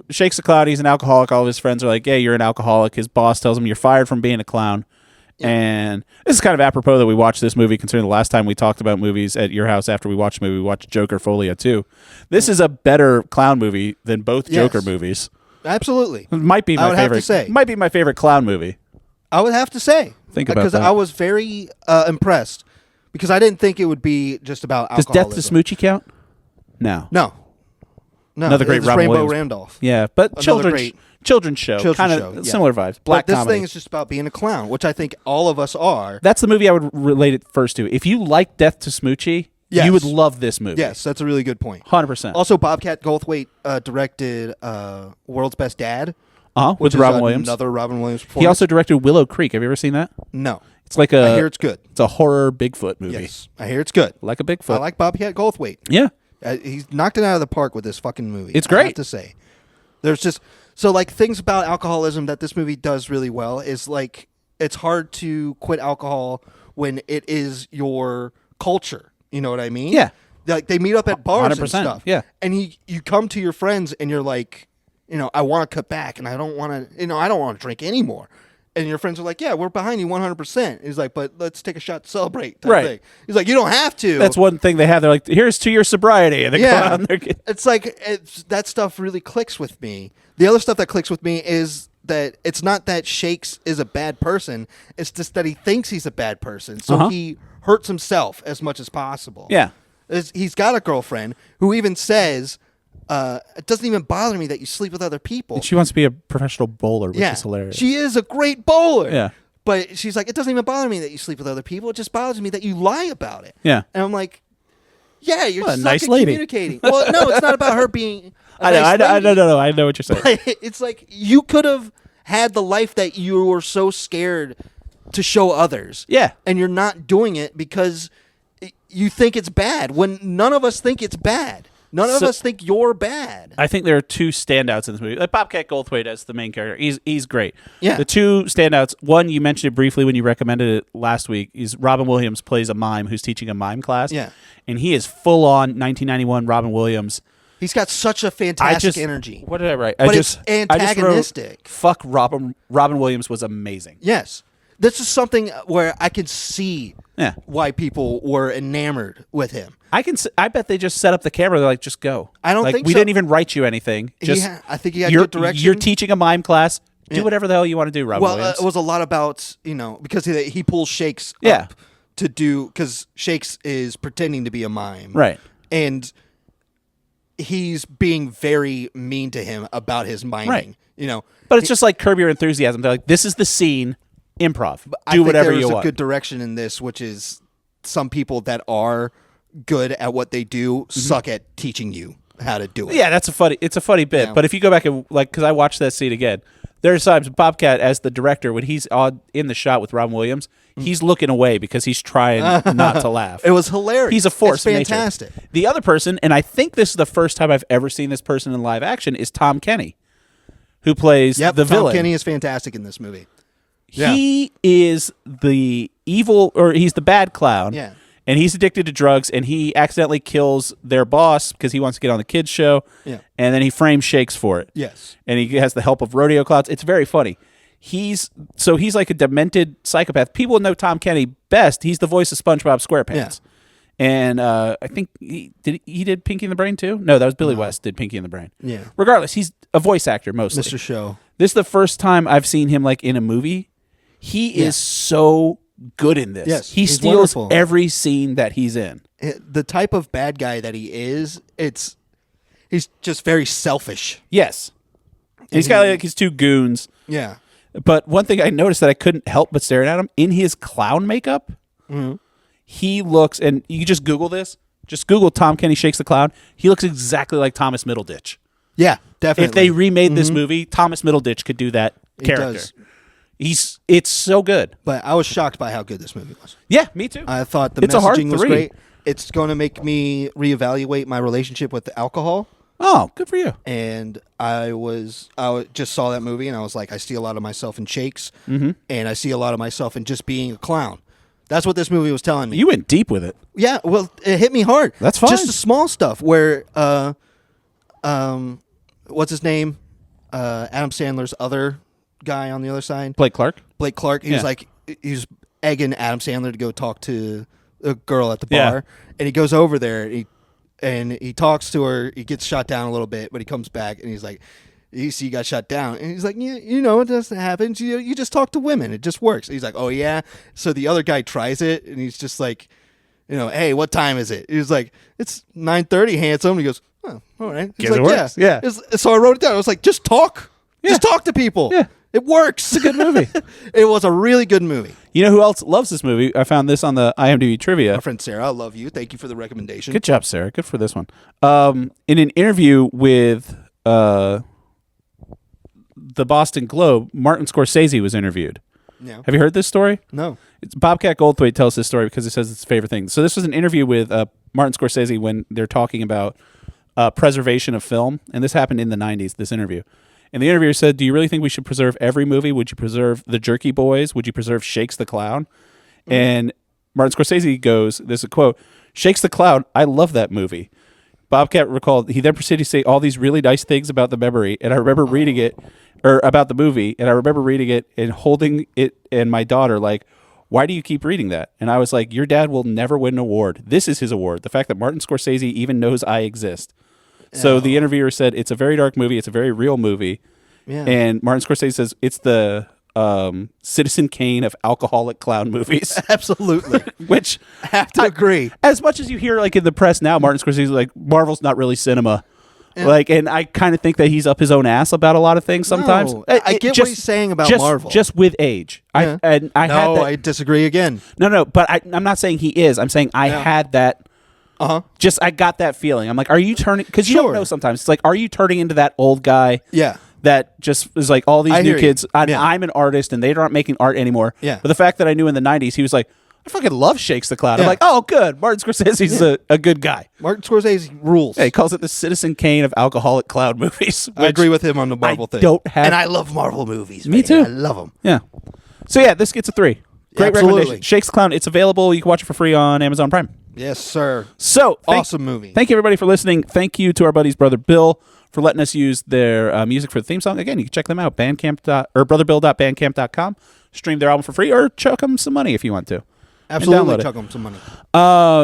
Shakes the Clown. He's an alcoholic. All of his friends are like, hey, you're an alcoholic. His boss tells him you're fired from being a clown. Yeah. And this is kind of apropos that we watched this movie, considering the last time we talked about movies at your house after we watched the movie, we watched Joker Folia 2. This is a better clown movie than both Joker movies. Absolutely. It might be my favorite. Have to say. Might be my favorite clown movie. I would have to say. Think about that. Because I was very impressed. Because I didn't think it would be just about alcoholism. Does Death to Smoochie count? No. Another great Robin Rainbow Williams. Randolph. Yeah, but children's show. Kind of similar vibes. Black comedy. This thing is just about being a clown, which I think all of us are. That's the movie I would relate it first to. If you like Death to Smoochie, you would love this movie. Yes, that's a really good point. 100%. Also, Bobcat Goldthwait directed World's Best Dad. With Robin Williams. Another Robin Williams performance. He also directed Willow Creek. Have you ever seen that? No. It's like I hear it's good. It's a horror Bigfoot movie. Yes, I hear it's good. Like a Bigfoot. I like Bobcat Goldthwait. Yeah. He's knocked it out of the park with this fucking movie. It's great. I have to say. There's just things about alcoholism that this movie does really well is like it's hard to quit alcohol when it is your culture. You know what I mean? Yeah. Like they meet up at bars 100%, and stuff. yeah. And you come to your friends and you're like, I want to cut back and I don't want to, I don't want to drink anymore. And your friends are like, yeah, we're behind you 100%. He's like, but let's take a shot to celebrate. Type thing. He's like, you don't have to. That's one thing they have. They're like, here's to your sobriety. And they go out and it's like, that stuff really clicks with me. The other stuff that clicks with me is that it's not that Shakes is a bad person. It's just that he thinks he's a bad person. So he hurts himself as much as possible. Yeah. He's got a girlfriend who even says, it doesn't even bother me that you sleep with other people. And she wants to be a professional bowler, which is hilarious. She is a great bowler. Yeah. But she's like, it doesn't even bother me that you sleep with other people. It just bothers me that you lie about it. Yeah. And I'm like, yeah, you're just a nice lady. Communicating. Well, no, it's not about her being I know what you're saying. It's like you could have had the life that you were so scared to show others. Yeah. And you're not doing it because you think it's bad when none of us think it's bad. None of us think you're bad. I think there are two standouts in this movie. Like Bobcat Goldthwait as the main character. He's great. Yeah. The two standouts, one, you mentioned it briefly when you recommended it last week, is Robin Williams plays a mime who's teaching a mime class. Yeah. And he is full on 1991 Robin Williams. He's got such a fantastic energy. What did I write? But it's antagonistic. I just wrote, fuck Robin Williams was amazing. Yes. This is something where I could see why people were enamored with him. I bet they just set up the camera. They're like, just go. I don't like, think we so. didn't even write you anything. Just I think he had good direction. You're teaching a mime class. Do whatever the hell you want to do, Robin Williams. It was a lot about, because he pulls Shakes up to do, because Shakes is pretending to be a mime. Right. And he's being very mean to him about his miming. Right. But it's just like Curb Your Enthusiasm. They're like, this is the scene, improv. Do whatever you want. There's a good direction in this, which is some people that are good at what they do suck at teaching you how to do it. Yeah, it's a funny bit. Yeah. But if you go back and because I watched that scene again, there's times Bobcat as the director when he's in the shot with Robin Williams, he's looking away because he's trying not to laugh. It was hilarious. He's a force. It's fantastic. Nature. The other person, and I think this is the first time I've ever seen this person in live action, is Tom Kenny, who plays the villain. Tom Kenny is fantastic in this movie. He is the evil, or he's the bad clown. Yeah. And he's addicted to drugs, and he accidentally kills their boss because he wants to get on the kids' show. Yeah. And then he frames Shakes for it. Yes. And he has the help of rodeo clouds. It's very funny. He's like a demented psychopath. People know Tom Kenny best. He's the voice of SpongeBob SquarePants. Yeah. And I think he did Pinky and the Brain too? No, that was Billy West did Pinky and the Brain. Yeah. Regardless, he's a voice actor mostly. Mr. Show. This is the first time I've seen him like in a movie. He is so good in this. Yes, he steals every scene that he's in. The type of bad guy that he is, he's just very selfish. Yes. He's got like his two goons. Yeah. But one thing I noticed that I couldn't help but stare at him, in his clown makeup, he looks, and you just Google this, just Google Tom Kenny Shakes the Clown. He looks exactly like Thomas Middleditch. Yeah, definitely. If they remade this movie, Thomas Middleditch could do that character. Does. It's so good. But I was shocked by how good this movie was. Yeah, me too. I thought the messaging was great. It's going to make me reevaluate my relationship with alcohol. Oh, good for you. And I just saw that movie and I was like, I see a lot of myself in Shakes, and I see a lot of myself in just being a clown. That's what this movie was telling me. You went deep with it. Yeah, well, it hit me hard. That's fine. Just the small stuff where, what's his name? Adam Sandler's other guy on the other side. Blake Clark. He was egging Adam Sandler to go talk to a girl at the bar, and he goes over there and he talks to her. He gets shot down a little bit, but he comes back and he's like, "You see, you got shot down," and he's like, "Yeah, it doesn't happen. You just talk to women. It just works." And he's like, "Oh yeah." So the other guy tries it, and he's just like, "Hey, what time is it?" He's like, "It's 9:30, handsome." And he goes, "Oh, all right." He's like, it works. Yeah. So I wrote it down. I was like, "Just talk. Yeah. Just talk to people. Yeah. It works." It's a good movie. It was a really good movie. You know who else loves this movie? I found this on the IMDb trivia. My friend Sarah, I love you. Thank you for the recommendation. Good job, Sarah. Good for this one. In an interview with the Boston Globe, Martin Scorsese was interviewed. Yeah. Have you heard this story? No. It's Bobcat Goldthwait tells this story because he says it's his favorite thing. So this was an interview with Martin Scorsese when they're talking about preservation of film, and this happened in the 90s, this interview. And the interviewer said, "Do you really think we should preserve every movie? Would you preserve The Jerky Boys? Would you preserve Shakes the Clown?" And Martin Scorsese goes, this is a quote, "Shakes the Clown, I love that movie." Bobcat recalled, he then proceeded to say all these really nice things about the memory, and I remember reading it, or about the movie, and I remember reading it and holding it and my daughter like, "Why do you keep reading that?" And I was like, "Your dad will never win an award. This is his award. The fact that Martin Scorsese even knows I exist." So the interviewer said, "It's a very dark movie. It's a very real movie." Yeah. And Martin Scorsese says, "It's the Citizen Kane of alcoholic clown movies." Absolutely. Which I have to agree. As much as you hear like in the press now, Martin Scorsese is like, Marvel's not really cinema. And I kind of think that he's up his own ass about a lot of things sometimes. No, I get what he's saying about Marvel. Just with age. Yeah. I disagree again. No, but I'm not saying he is. I'm saying I had that. I got that feeling. I'm like, are you turning? Because you don't know sometimes. It's like, are you turning into that old guy? Yeah. that just is like all these I new hear you. kids. Yeah. I'm an artist, and they aren't making art anymore. Yeah. But the fact that I knew in the '90s, he was like, I fucking love Shakes the Clown. I'm Yeah. like, oh, good. Martin Scorsese's a good guy. Martin Scorsese rules. Yeah, he calls it the Citizen Kane of alcoholic clown movies. I agree with him on the Marvel thing. don't have- and I love Marvel movies. Me man. too. I love them. Yeah. So yeah, this gets a 3. Great Absolutely. recommendation. Shakes the Clown. It's available. You can watch it for free on Amazon Prime. Yes, sir. So Awesome movie. Thank you everybody for listening. Thank you to our buddies Brother Bill for letting us use their music for the theme song. Again, you can check them out, brotherbill.bandcamp.com. Stream their album for free or chuck them some money if you want to. Absolutely, download it. chuck them some money.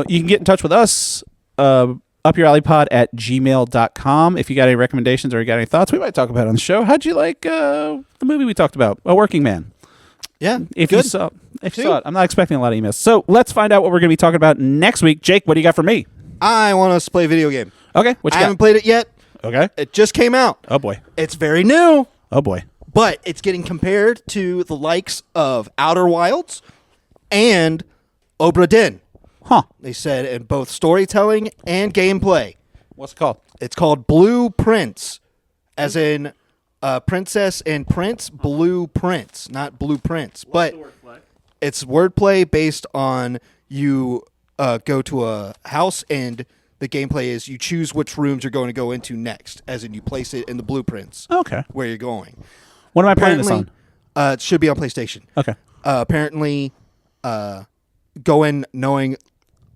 You can get in touch with us, upyouralleypod at gmail.com. If you got any recommendations or you got any thoughts, we might talk about it on the show. How'd you like the movie we talked about, A Working Man? Yeah, If good. you saw it, I'm not expecting a lot of emails. So let's find out what we're going to be talking about next week. Jake, what do you got for me? I want us to play a video game. Okay, what I you haven't got? played it yet. Okay. It just came out. Oh boy. It's very new, Oh boy. but it's getting compared to the likes of Outer Wilds and Obra Dinn. Huh. They said in both storytelling and gameplay. What's it called? It's called Blue Prince, as in princess and prince, Blue Prince, not Blue Prince. But it's wordplay based on you go to a house and the gameplay is you choose which rooms you're going to go into next, as in you place it in the blueprints Okay. where you're going. What am I playing this on? It should be on PlayStation. Okay. Apparently, go in knowing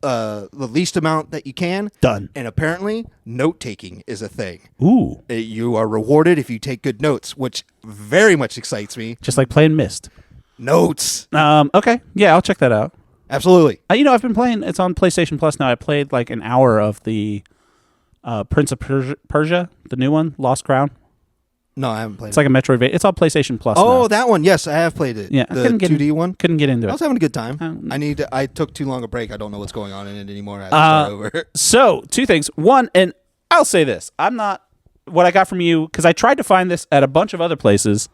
the least amount that you can. Done. And apparently, note taking is a thing. Ooh. You are rewarded if you take good notes, which very much excites me. Just like playing Myst. Notes. Okay. Yeah, I'll check that out. Absolutely. I've been playing. It's on PlayStation Plus now. I played like an hour of the Prince of Persia, the new one, Lost Crown. No, I haven't played It's like a Metroidvania. It's on PlayStation Plus. Oh, now. that one. Yes, I have played it. Yeah, I The couldn't get 2D one. Couldn't get into I it. was having a good time. I took too long a break. I don't know what's going on in it anymore. I have to start over. So, two things. One, and I'll say this: I'm not what I got from you because I tried to find this at a bunch of other places,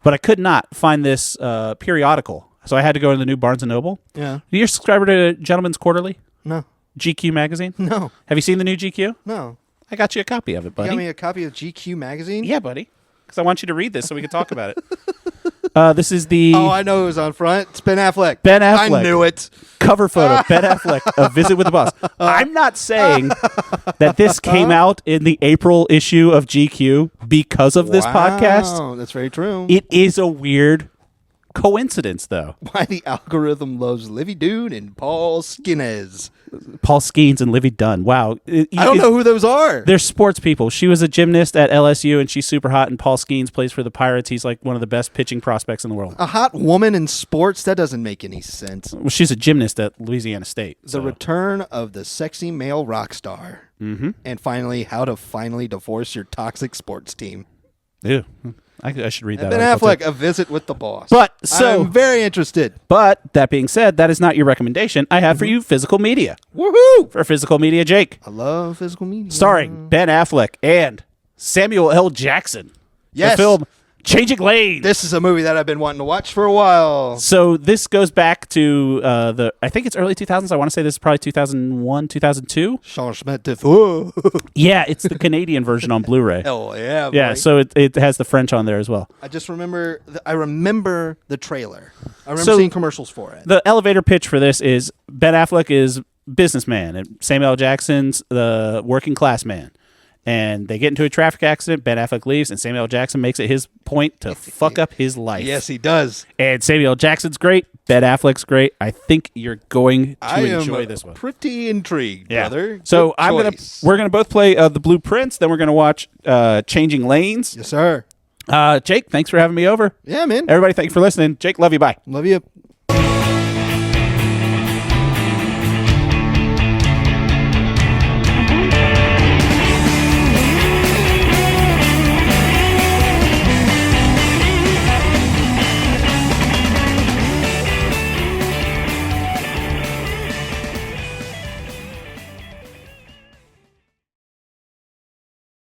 but I could not find this periodical. So I had to go to the new Barnes and Noble. Yeah. Are you a subscriber to Gentleman's Quarterly? No. GQ magazine? No. Have you seen the new GQ? No. I got you a copy of it, You buddy. got me a copy of GQ magazine? Yeah, buddy. Because I want you to read this so we can talk about it. This is the Oh, I know who's on front. It's Ben Affleck. Ben Affleck. I knew it. cover photo. Ben Affleck, A Visit with the Boss. I'm not saying that this came out in the April issue of GQ because of this podcast. Wow, that's very true. It is a weird coincidence, though. Why the algorithm loves Livy Dune and Paul Skinnes. Paul Skeens and Livy Dunn. Wow. I don't know who those are. They're sports people. She was a gymnast at LSU, and she's super hot, and Paul Skeens plays for the Pirates. He's like one of the best pitching prospects in the world. A hot woman in sports? That doesn't make any sense. Well, she's a gymnast at Louisiana State. The return of the sexy male rock star. Mm-hmm. And finally, how to finally divorce your toxic sports team. Ew. I should read that. Ben article, Affleck, too. A Visit with the Boss. But, so- I'm very interested. But that being said, that is not your recommendation. I have for you physical media. Woohoo! For physical media, Jake. I love physical media. Starring Ben Affleck and Samuel L. Jackson. Yes. The film Changing Lanes. This is a movie that I've been wanting to watch for a while. So this goes back to I think it's early 2000s. I want to say this is probably 2001, 2002. Changement de fou. Yeah, it's the Canadian version on Blu-ray. Hell yeah, boy. Yeah, so it has the French on there as well. I just remember, I remember the trailer. I remember So- seeing commercials for it. The elevator pitch for this is Ben Affleck is businessman and Samuel L. Jackson's the working class man. And they get into a traffic accident. Ben Affleck leaves, and Samuel L. Jackson makes it his point to fuck up his life. Yes, he does. And Samuel L. Jackson's great. Ben Affleck's great. I think you're going to I enjoy am this one. pretty intrigued, brother. So Good choice. we're gonna both play the Blueprints. Then we're gonna watch Changing Lanes. Yes, sir. Jake, thanks for having me over. Yeah, man. Everybody, thanks for listening. Jake, love you. Bye. Love you.